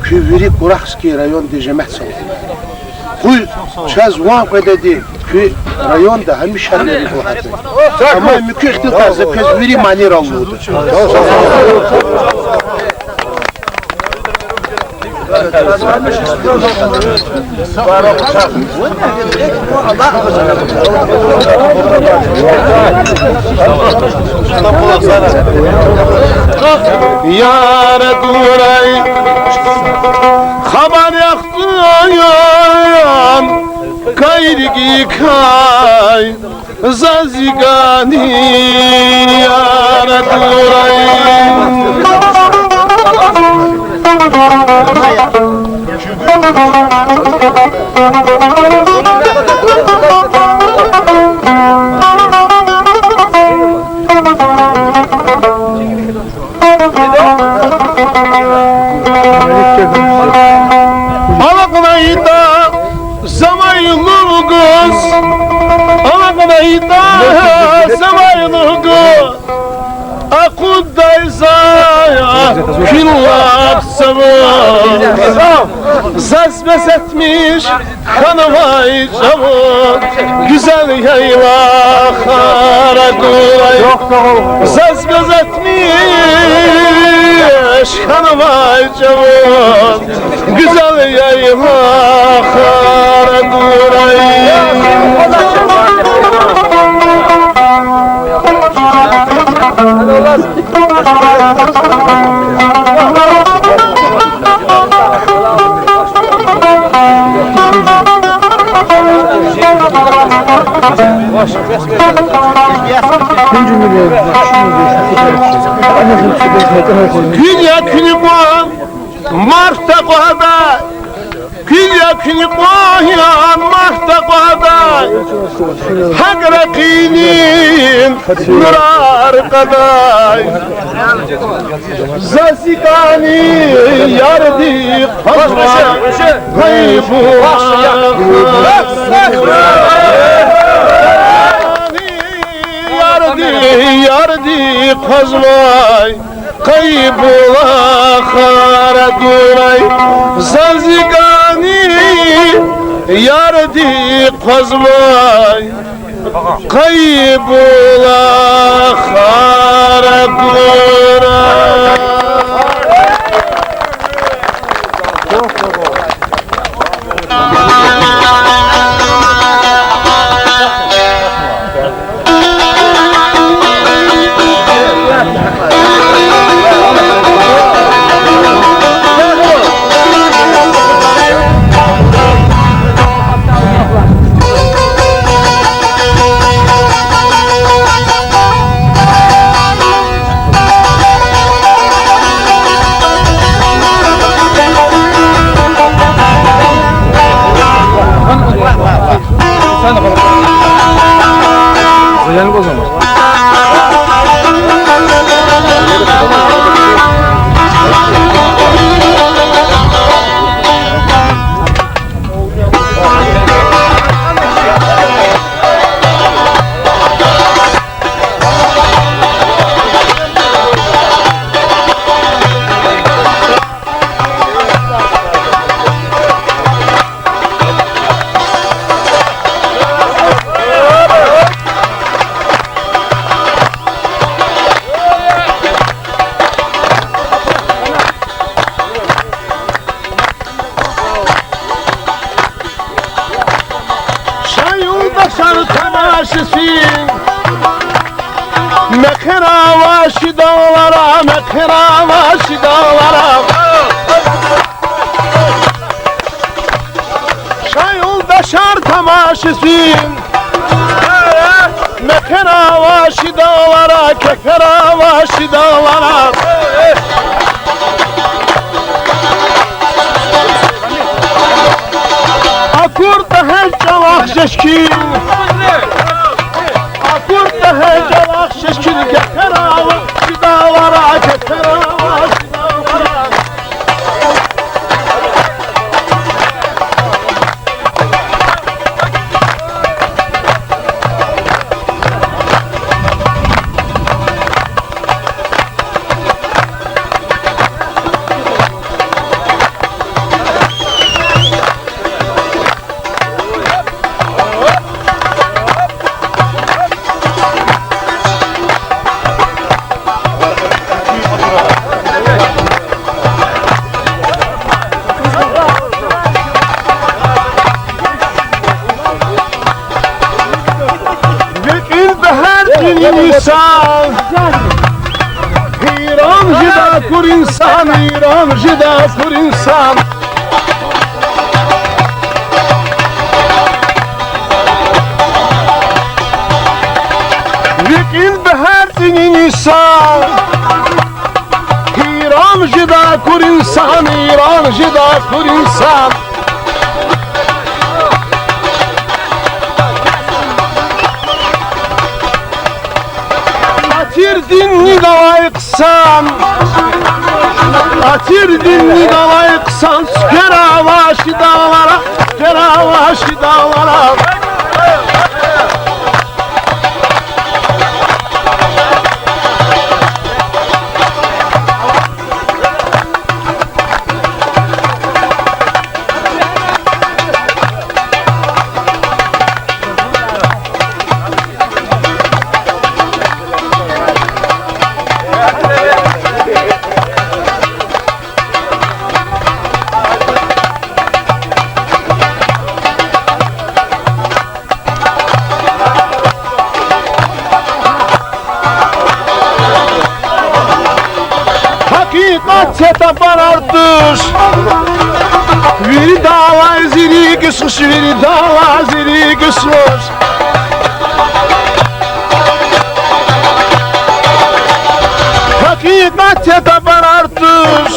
küviri Kurahski rayon de cemaat sal. Kuy çaz wan qadadi kü rayonda hamisha bir khayr. Ama mükemmel tarzda küviri manir aldı. Yâre duray haber yaktın kayrigi kay zazigani yâre duray Alaknayda zamaylı kız Alaknayda zamaylı kız Akuddaysa küllar sabır Zazbes etmiş kanımay çabuk Güzel yayla Karakulay Zazbes etmiş kanımay çabuk Güzel yayla Karakulay Külya külü koyan Mart'ta koyada Külya külü koyan Mart'ta koyada Hak rakinin Nurar kaday Zasikani yardi Hazva Gaybu Yardi Hazvay Kaybula Khara Duray Zazigani Yardi Hazvay Kaybula Khara Duray Mekeravaşı dağlara, mekeravaşı dağlara. Şayolda şar tamaşısın. Mekeravaşı dağlara, kekeravaşı dağlara. Akurda her çalak şeşkin. Akurda her çalak şeşkin. Kekeravaşı dağlara, kekeravaşı dağlara. İnsan İran jida kur insan İran jida kur insan Lekin behar dinin insan İran jida kur insan İran jida kur insan Atirdin dalayıksan Atirdin dalayıksan Keravaşı dağlara Keravaşı dağlara Hakikat parardır Veri dağlar ziri kısmış Veri dağlar ziri kısmış Hakikat parardır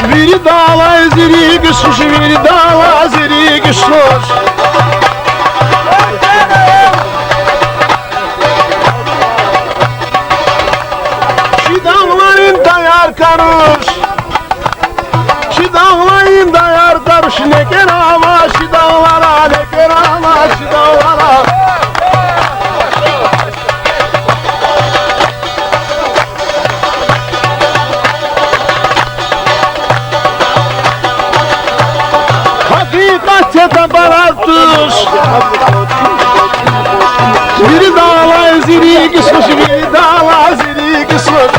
Veri dağlar ziri kısmış Veri dağlar ziri kısmış Karış Şu dağlayın dayar karış Ne kerava şu dağlara Ne kerava şu dağlara Hakikat tabarartış Biri dağlay ziri kısmış Biri dağlay ziri kısmış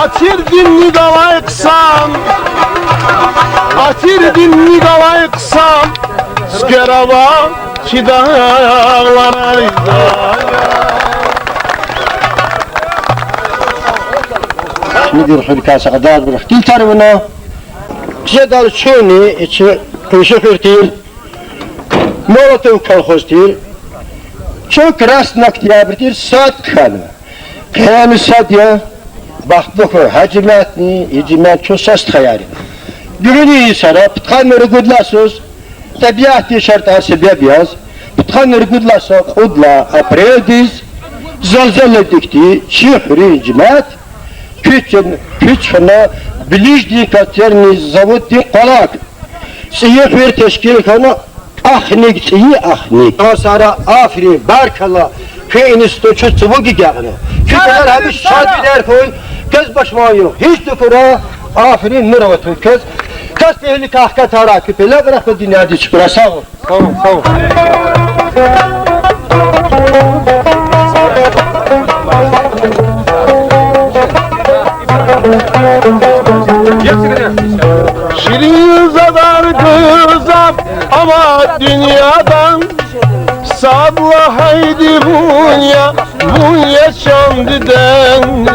Atirdin dalayıksan Atirdin dalayıksan Skerava çidağlara Nedir hırkası kadar bırak dil tarafına bize dal çöğünü içi kıyışıkır değil Molotov kolhoz değil çok rast naktiya bir saat kanı kıyamı saat ya Baktık hacimatni, icimat çok sast hayali. Bugün insana pıtkanları gudlasız, tabiatı şartı sebep yaz, pıtkanları gudlasa kudla aprediz, zalzale dikti, şihri icimat, küçüğüne bilinçli katerni zavutdi kolak, sihir teşkil kanı ahnik, iyi ahnik. Ama sonra afri, barkala, köyünüstü çuçubu gigağını. Küçükler abi şad bider koy, göz başıma yok. Hiç dükura, aferin mıravatı köz. Köz tehli kahka tara küpeler bırakma dünyada çıkıra. Sağ ol. Sağ ol, sağ ol. Şirin zadar kızam ama dünyadan sabla haydi bunya şamdiden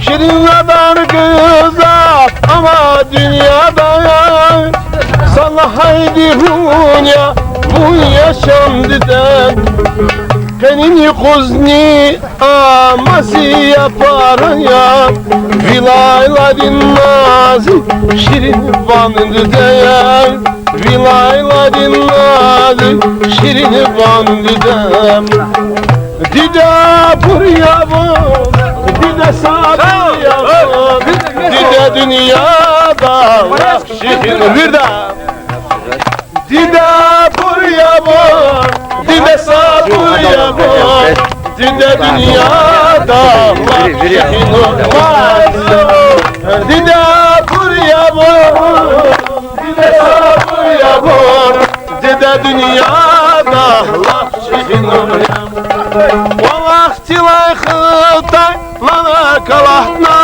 şirin kadar kızam ama dünyadan sabla haydi bunya şamdiden Penini kuzni amasi yapar ya Vilayladin nazi şirin bandı değer Vilayladin nazi şirin bandı değer Dide buraya bak, dide sabi yapar Dide dünyada şirin bir daha Dide buraya bak, dide sabuya bak Dide dünyada şehin olmaz Dide buraya bak, dide sabuya bak Dide dünyada şehin olmaz Vakti layıkta lana kalahna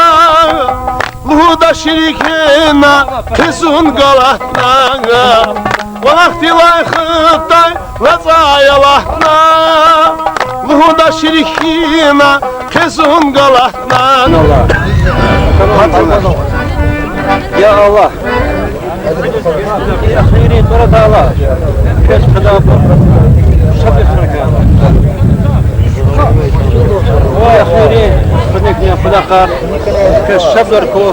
Luda şirikena kızın galahna Vakti layıkta lazayalahna Luda şirikena kızın galahna Ya Allah. Ya hayri tora Allah. Kes kadar sabır ya Allah. Ya hayri بدك صدقة كالصبر كو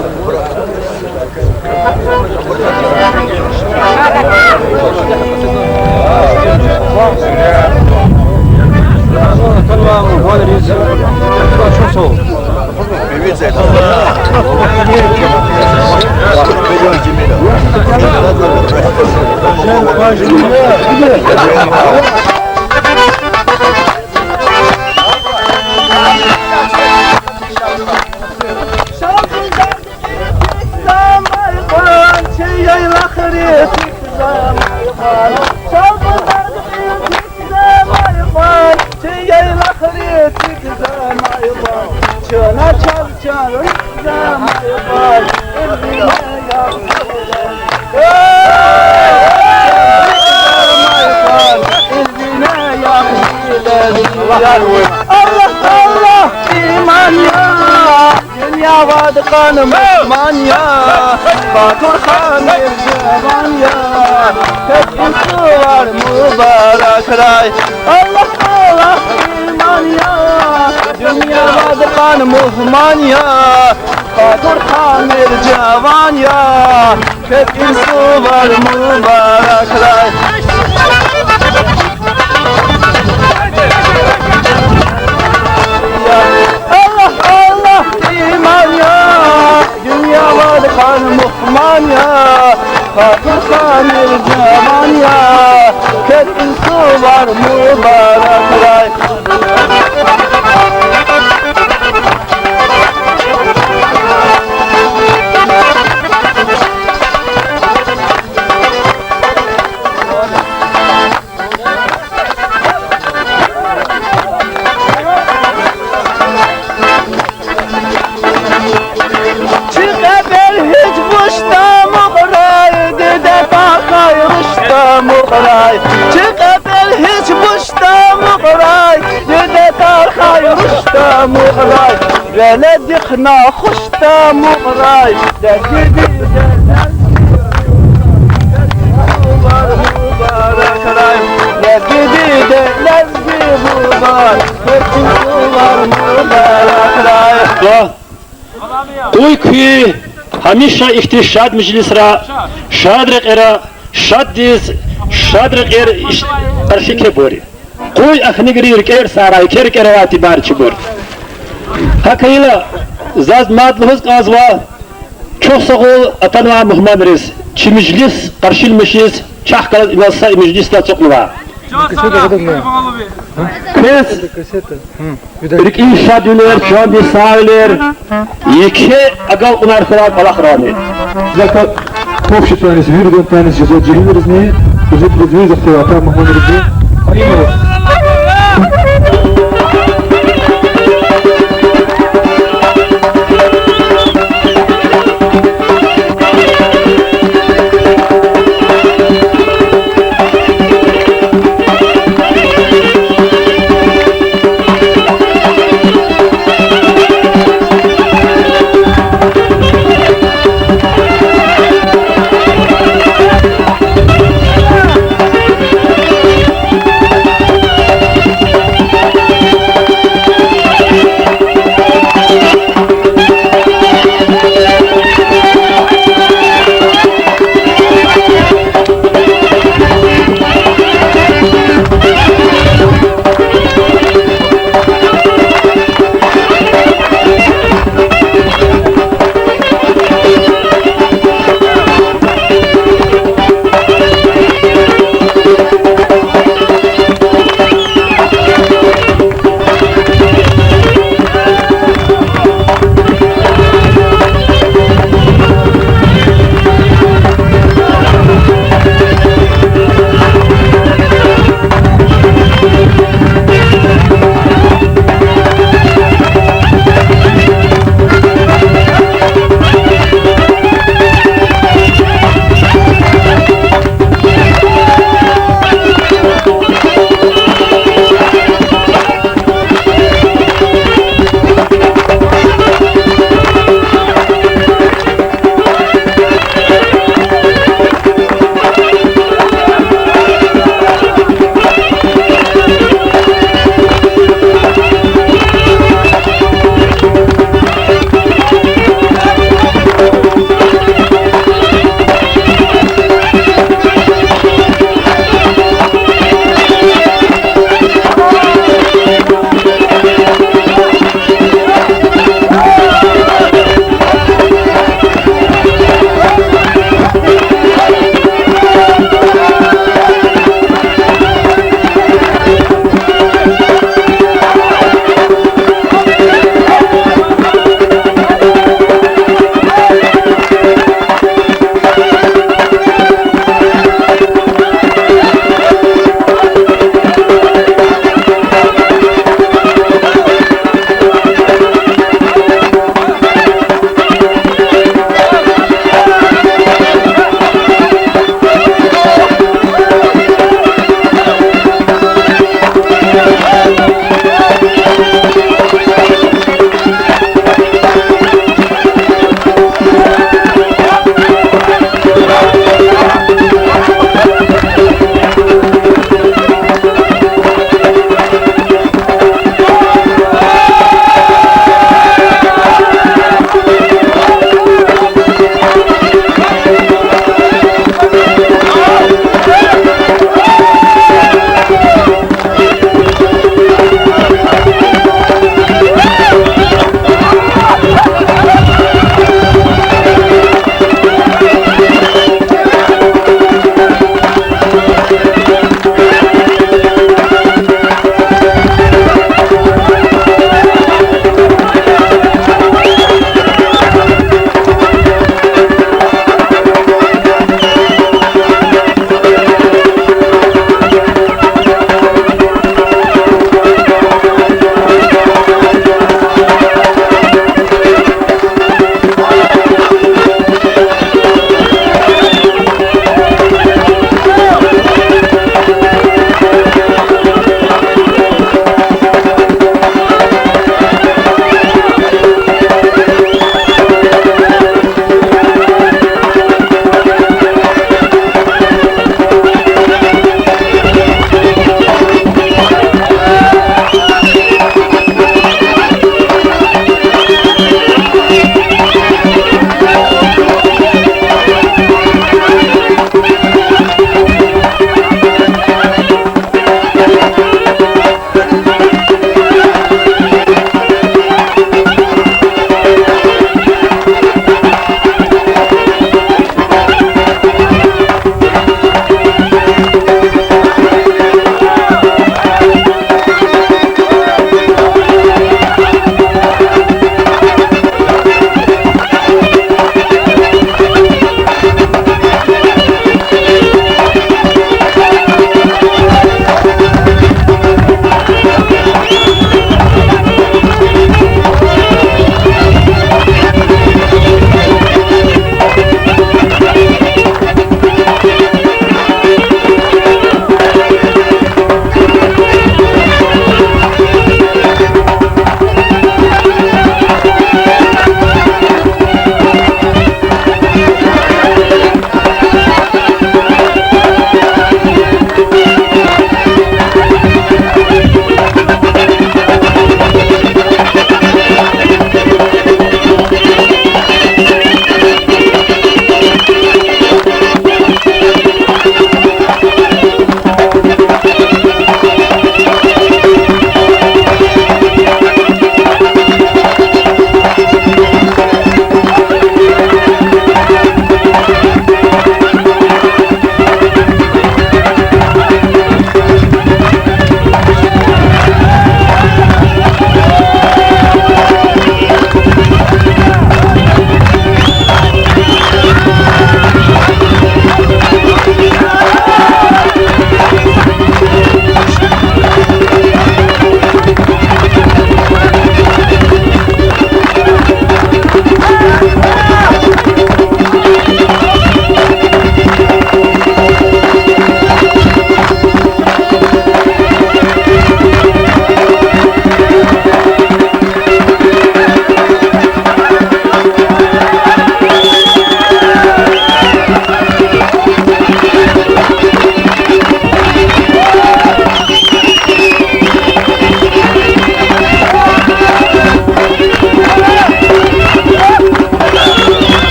Allah iman ya dünya vadıkanı Müslüman ya Batur Hanır Cevan ya Hepsi var mübarek ray Allah iman ya dünya vadıkanı Müslüman ya Batur Hanır Cevan ya Hepsi var mübarek ray Allah iman ya dünya var kan muhman ya Fatır sanir zaman ya Ketin su var mübarek ray مقراي تقبل هيك مشتا مقراي يدتار خير مشتا مقراي بلدي خنا خشتا مقراي لجدي مبارك راي لجدي لجدي مبارك راي قوي كي هميشه احتشاد مجلس را شادرق را شاديز شادرق غير ترشيك بوري قوي اخني غير كير ساراي كير كرواتي بارچ بور هكيلا زاد ماد لوز قازوا çok sağ ol atanma Muhammed Reis çi meclis karşılmışız çahkal inasa meclisle çokluğa Kız bir inşa döner şu an bir sağlar iki agal unar kırar balakranı zaten Общий танец, виргон танец, что делали разные, уже предвидел, что там могут быть.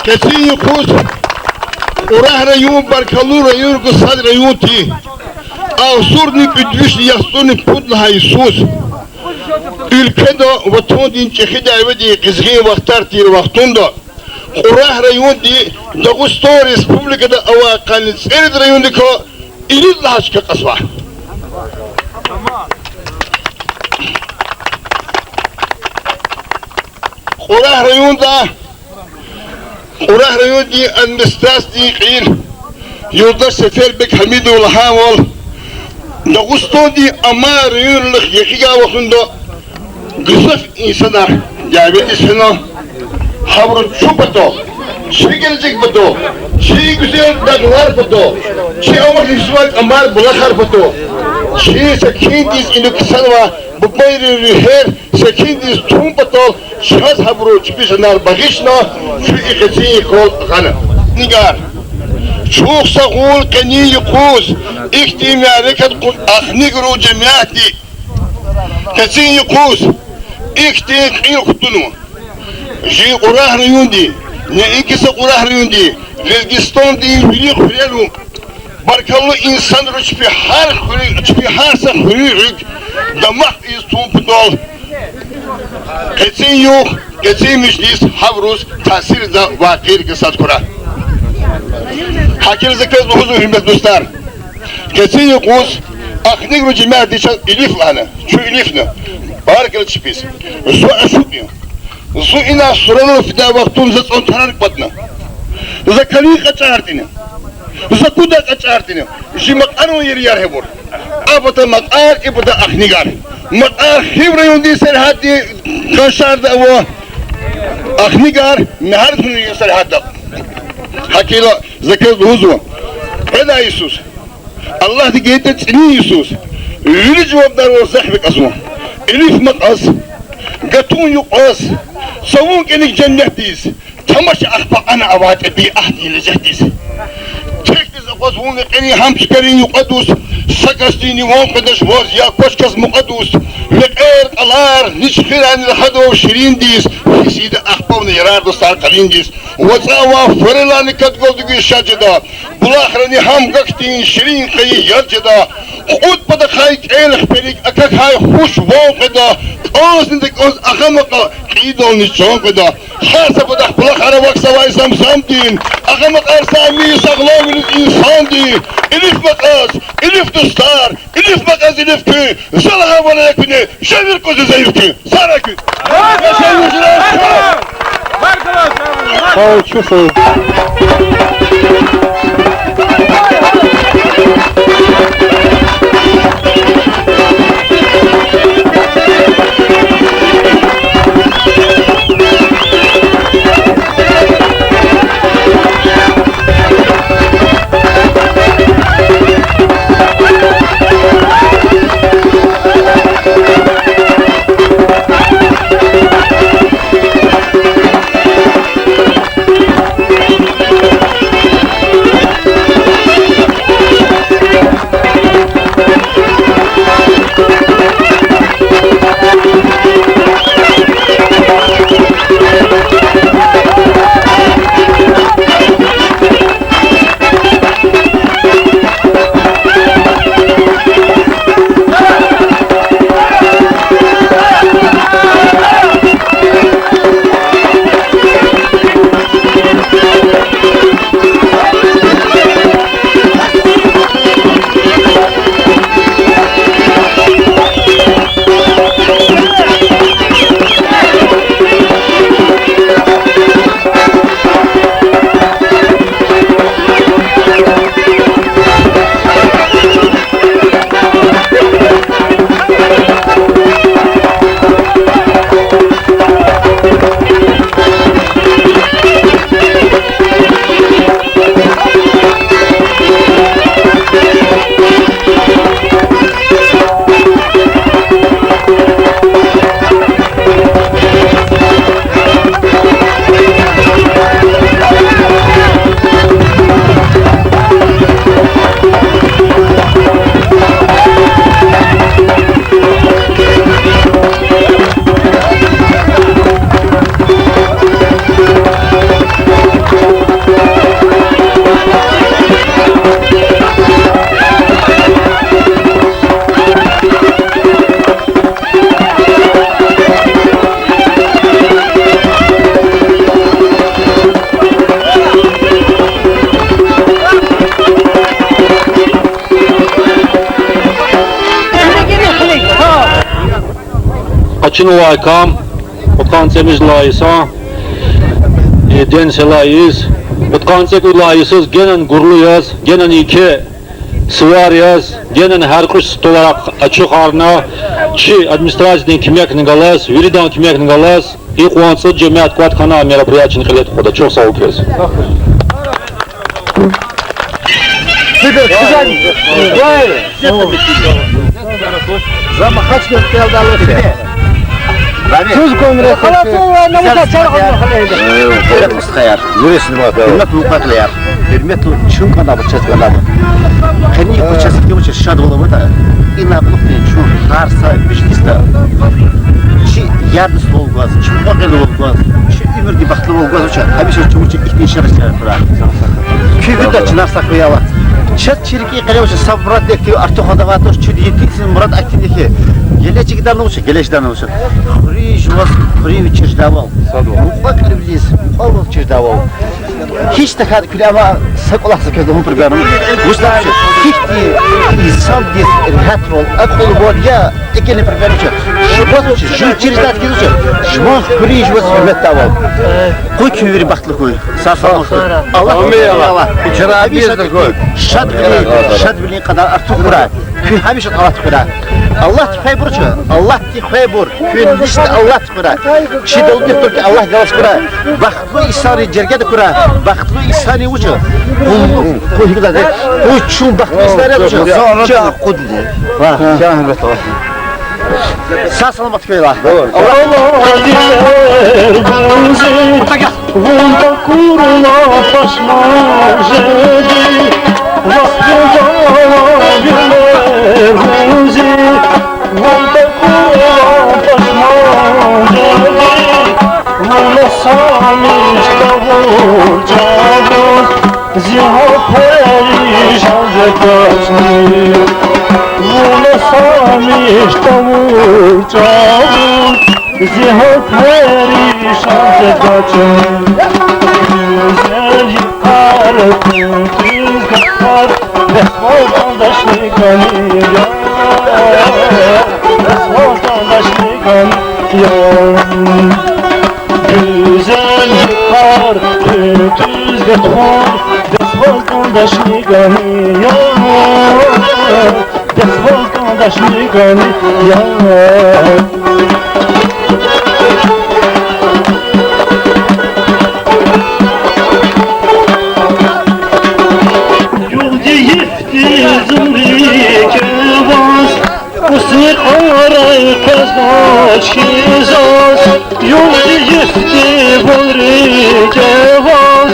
كسي يقوس وراه ريون بركالو ريون قصاد ريون تي او سورني بدوش يحصوني بود لها يسوس ülkede vatondin çekide evdi kızgın vaktar tir vaktunda Urah rayundi Dagusto Respublika'da avakan Serid rayundiko İliz lahaçka kasva Urah rayundi Annestas diqil Yoldaş Seferbek Hamidul Hamol Dagusto di ama rayunluk yekiga vaktunda Güzel insanlar gelmedi sana Havru çupato Şey gelecek pato Şey güzel dağlar pato Şey ama hizmet amar bulakar pato Şey sekindiz inu kısalva Bu bayri rüher Sekindiz tüm pato Şahs havru çupisanar bagışna Şu ikisi kol gana Nigar Çok sağol kani yukuz İkti hareket Ahnigru cemiyati Kesin yukuz İkti kutunu. Ji Urah rayundi. Ne ikisi Urah rayundi. Rezgistan değil bilik hürelu. Barkallı insan rüçpi har sa hürük. Damak iz tumpudol. Kesin yok. Kesin meclis havruz tasir da vakir kısat kura. Hakir zekaz bu huzur hürmet dostlar. Kesin yok uz. Ahnik rücimah dişan ilif lana. Şu ilif ne? Barkal çipis. Su aşuqyo. Su ina suralı fida vaktun zat on tanar patna. Za kali qaçartine. Za kuda qaçartine. Ji maqano yer yar hebur. Abata maqar ibada ahnigar. Maqar hibrayundi serhati qaşarda o ahnigar nehar duni serhatta. Hakila zakaz huzu. Heda Isus. Allah di gete tsini Isus. Yürü cevaplar o zahbek asma. Elif makas, gatun yuqas, savun kenik cennetiz, tamaşa ahba ana avat ebi ahdi lezehtiz. Tekniz aqazun keni hamşkerin yuqadus, sakastini won qadaş voz ya koşkas muqadus, leqer qalar nişkiran lhado şirindiz, hiside ahbavni yarar dostar qalindiz, wazawa fırılanı katgoldugu şacıda, bulahrani ham gaktin şirin qayi yarcıda, Qut pada khayk elh pelik akak hay huş von qada Ağzındık öz akamak qidolni çoğun qada Xarsa pada bulak arabak savay samsam din Akamak arsami sağlamınız insan din Elif makas, elif dostlar, elif makas elif kü Zalaha bana yakını, şevir kozu zayıf kü Sara kü Açın o aykam, o kansemiz layısa, dense layız. O kansek layısız genen gurluyaz, genen iki sıvaryaz, genen her kuş olarak açık harına, çi administrasiyden kimyakını galas, viridan kimyakını galas, ilk uansız cemiyet kuatkana merapuriyatçını kılet koda. Çok sağ ol kez. Zaman kaç gün geldi alırsa? Söz kongresi. Kalasın ne kadar çarık alırsa? Hürmet mustayar. Yürüsün bak. Hürmet mukatlayar. Hürmet çün kana bıçak kana. Hani bıçak gibi bıçak şad olur da. İna buluqten şu harsa biznesde. Çi yardı olmaz. Çi bakıl olmaz. Çi ömürde baxtlı olmaz uça. Həmişə çumuçu iktin şərəşər bura. Küvdə çınar saklayalar. Çat çirki qələvçə sabrat dekti artıq hadavatır çü diyetsin Murat Aktin'deki. Gelecekten olsa, gelecekten olsa. Xuriş vas, xuri çirdaval. Mutlak biliriz. Allah çirdaval. Hiç de kad külama sakolah sakızdı bu programı. Mustafa hiç insan diye petrol, akıl var ya ekeni programı. Şubat şu çirdat kizo. Şuman xuriş vas hürmet daval. Koy küveri baxtlı koy. Sağ olsun. Allah Allah. Çara bizdir koy. Şad bilin kadar artık bura. Kü hamisha Allah tıkıra. Allah tıkay burcu. Allah tıkay bur. Kü liste Allah tıkıra. Kişi de oldu ki Allah galas kıra. Baxtlı isani cerge de kıra. Baxtlı isani ucu. Koy hikda de. Koy çun baxtlı isani ucu. Ca kuddi. Vah. Ca hürmet Allah. Sağ salamat köyler. Volta kurula paşmajedi Vaktiga bilerhuzi Volta kurula paşmajedi Vula samiş davul cavuz Ziha perişan zekaçni Vula samiş davul cavuz Ziha perişan zekaçni Güzel yıkar tüz kapar Vatandaşlık anıyor Vatandaşlık anıyor Güzel yıkar tüz kapar Vatandaşlık anıyor Vatandaşlık anıyor Usnik aray pezbaç kizaz Yoldi yifti buri kevaz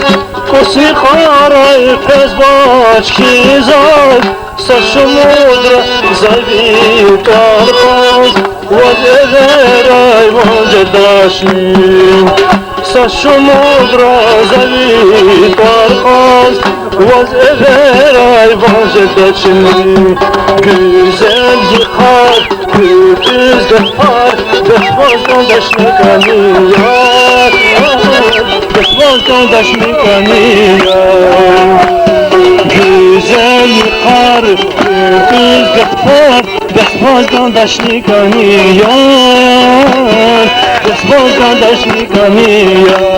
Usnik aray pezbaç kizaz Saşımudra zavi karkaz Vazeveray vazedaşnim Saşımudra zavi karkaz Vazeveray vazedaşnim Güzel yıkar, kütüz götür Vatandaşlık anıyor Vatandaşlık anıyor Güzel yıkar, kütüz götür Vatandaşlık anıyor Vatandaşlık anıyor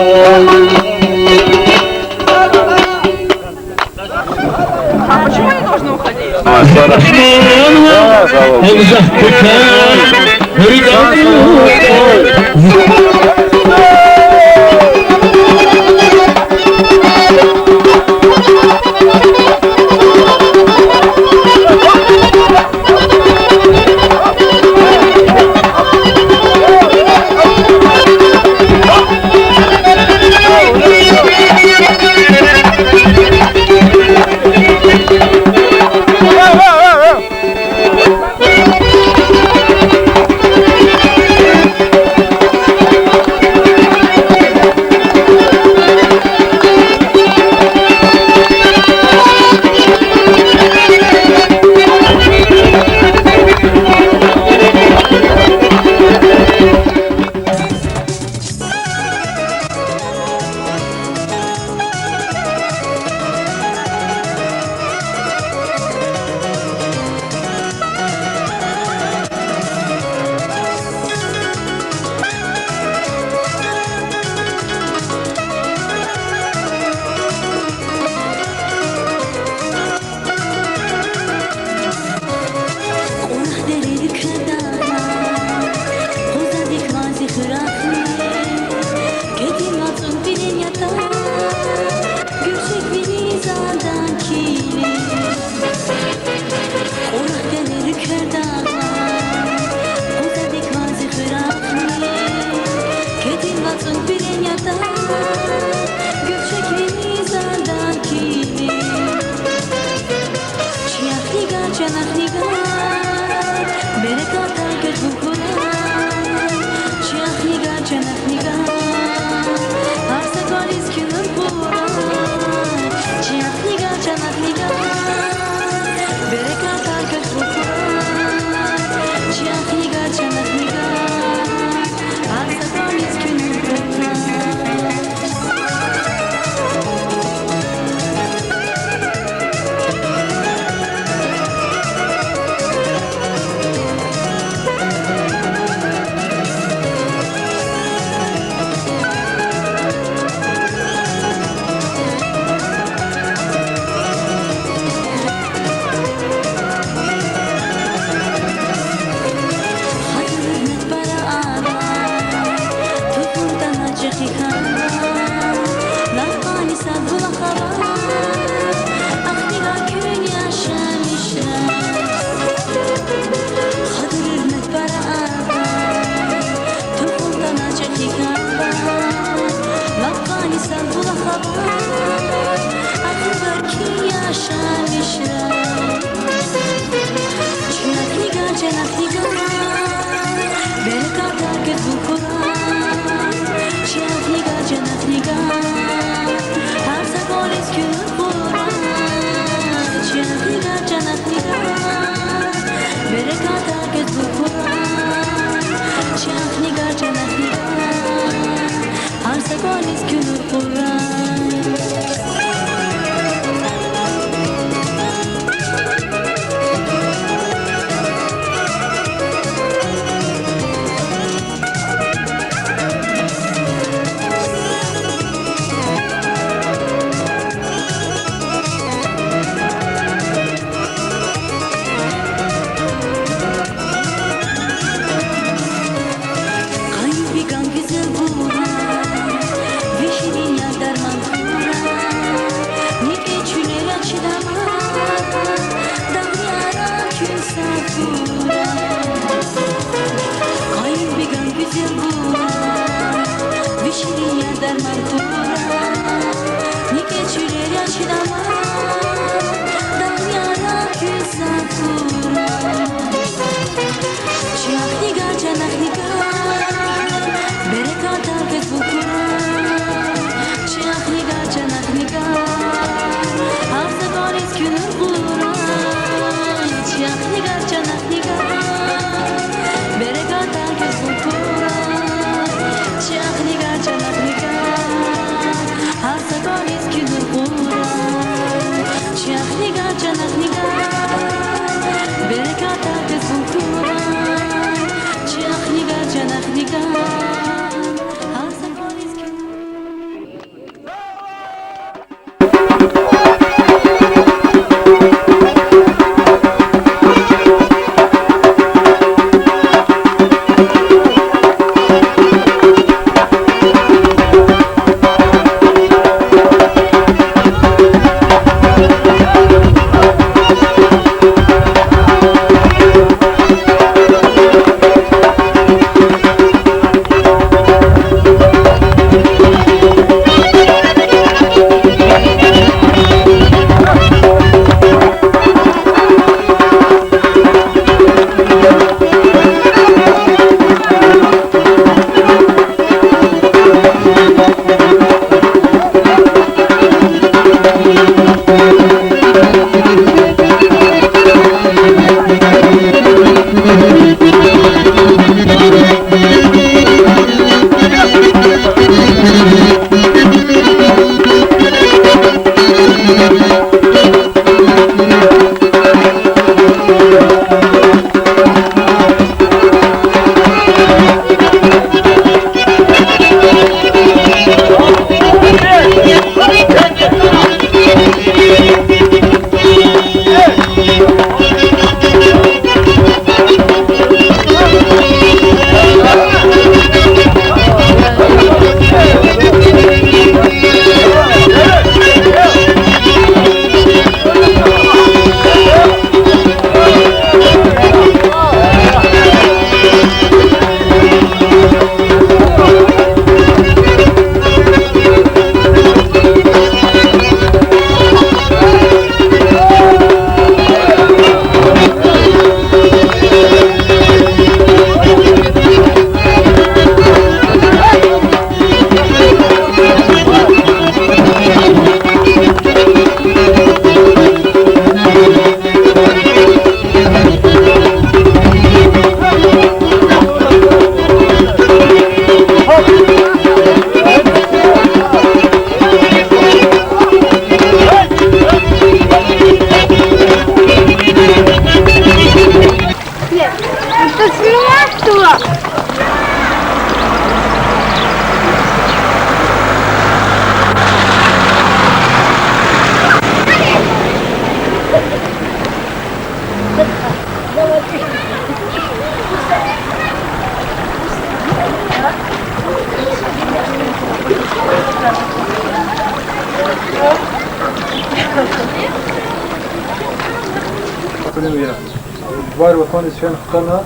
Var vatan isyan kutana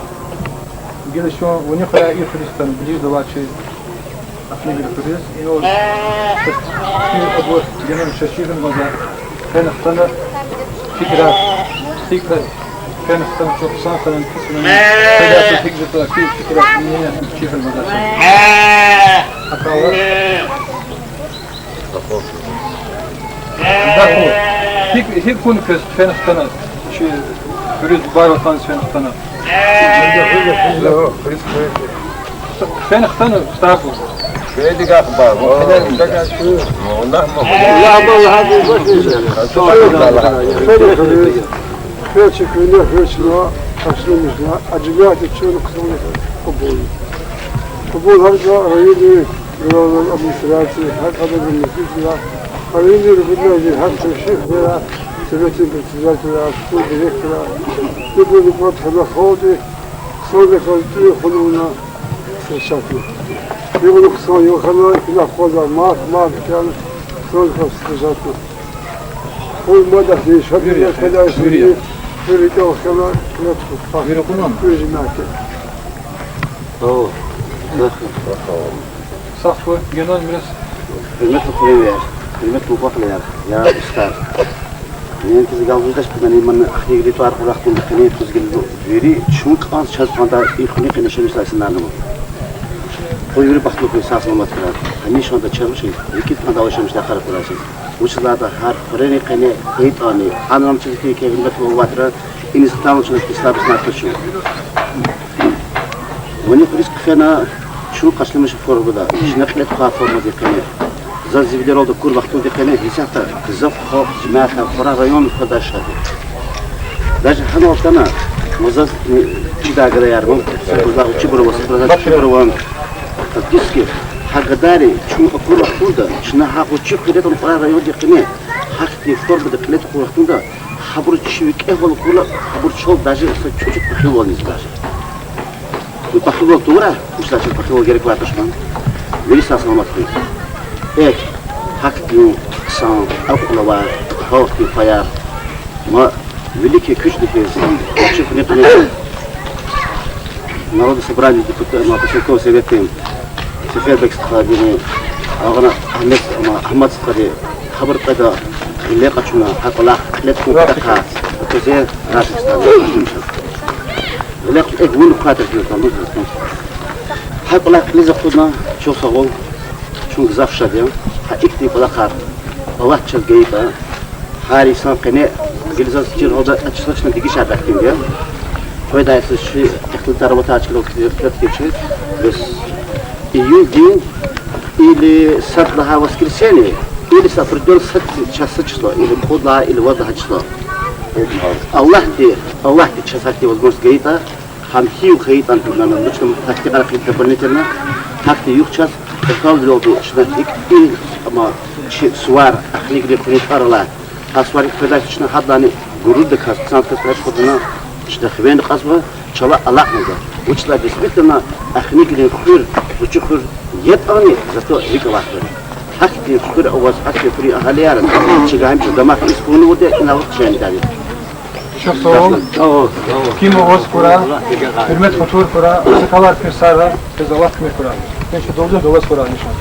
gel şu an onu kadar iyi Hristiyan biliyor da var şey aslında bir Hristiyan ino bu genel şaşırdım da ben kutana fikra ben kutana çok sanırım kısmen hayatı fikra niye şifre bazı akawa hep konu ben kutana şey Hürriyet var vatan isyan kutana فين اختنوا استعفوا في يدك اخبار والله والله هذه فيش كنا فيش لا أصلنا لا أجمعت تشون قسمنا قبول هذا رأيني قالوا أبو سلاسي هذا بالنفس لا رأيني ربنا هذا الشيء لا سبتي بالسلاسي لا أسود ذيك لا يقول فتح الخوضي صدق التي خلونا في الشكل يقولوا قصان يخلوا إلى خوضا ما كان صدق الشكل كل مدى في شكل كذا سوريا سوريا وخلا لا تخطى يجي معك صفوة جنان مرس المتر خويا المتر بطل يا أستاذ يعني أنت إذا قلت بدنا من أخي اللي تعرف راح تكون بخنية تسجل فيري شو كان شاذ فانتا يخني خلنا شو نسأل سنانه هو يوري بحث له في ساس ما تكرر هميش فانتا شرم شيء يكيد فانتا وش مش داخل كل شيء وش لا ده هار فريني خلنا هيت أني أنا لما تجي كي المتر واتر إني ستامل شو نستلاب سنات شو وني فريسك فينا شو قصلي مش فور بدا شنو خلت خافور مزي كنا زازي بديرو ده كل وقت ده كنا هيساتا زف خاف جماعة فرا ريون خداش هذا داش حنا وقتنا مزاز كده قال يا رب كل وقت شبر وسط شبر وان تدسك حق داري شو كل وقت ده شنو حق وشيف كده فرا ريون ده كنا حق يفطر بده كلت كل وقت ده خبر تشوي كهول كل خبر شو داش تشوف بخيول نزباش بخيول تورا مش لازم بخيول غير كواتش مان ليش أصلا ما تخيل إيه حكيو سان أقلوا هاوتي فيا ما وليك كوش دفيزين شوف نقول نرد سبراني ما بشوفه سبتين سفير بكس خادمي أغنى أحمد صدري خبر قدا اللي قشنا حقلا لتكون تكها كزير راشد اللي إيه وين خاطر في الطنبوس حقلا لازم خدنا شو صغول شو زاف شديم حقيقتي بلا خار الله تشل جيبه هاري سان قناع جلسة كتير هذا أشخاص نتيجة شعب أكتيفية هو ده الشيء اختلاف تربط أشكال كتير بس يودين اللي صد لها وسكرسيني اللي سافر دول صد شخص شلا اللي خود لها اللي وضع شلا الله دي شخصتي والجوز جيبه هم هيو خيط أنت لنا نشوف تحقيق على خيط برنيتنا تحقيق يخشى الكل لودو شنو إيه أما سوار أخليك اللي كنت أرلا أسوار كذا شنو حضاني جرود دكاس سانت كسرش خدنا شنو خبين قصبة شلا الله نجا وش لا بسبتنا أخليك اللي خير وشخير يتأني زتو هيك واحد حكي خير أوز حكي فري أهلي يارن شجعهم شو دماغ يسكون وده إن وقت شين داري شوف صوب كيم أوز كورا فرمت خطور كورا سكالار في سارة كزوات كم كورا نش دوز كورا نشان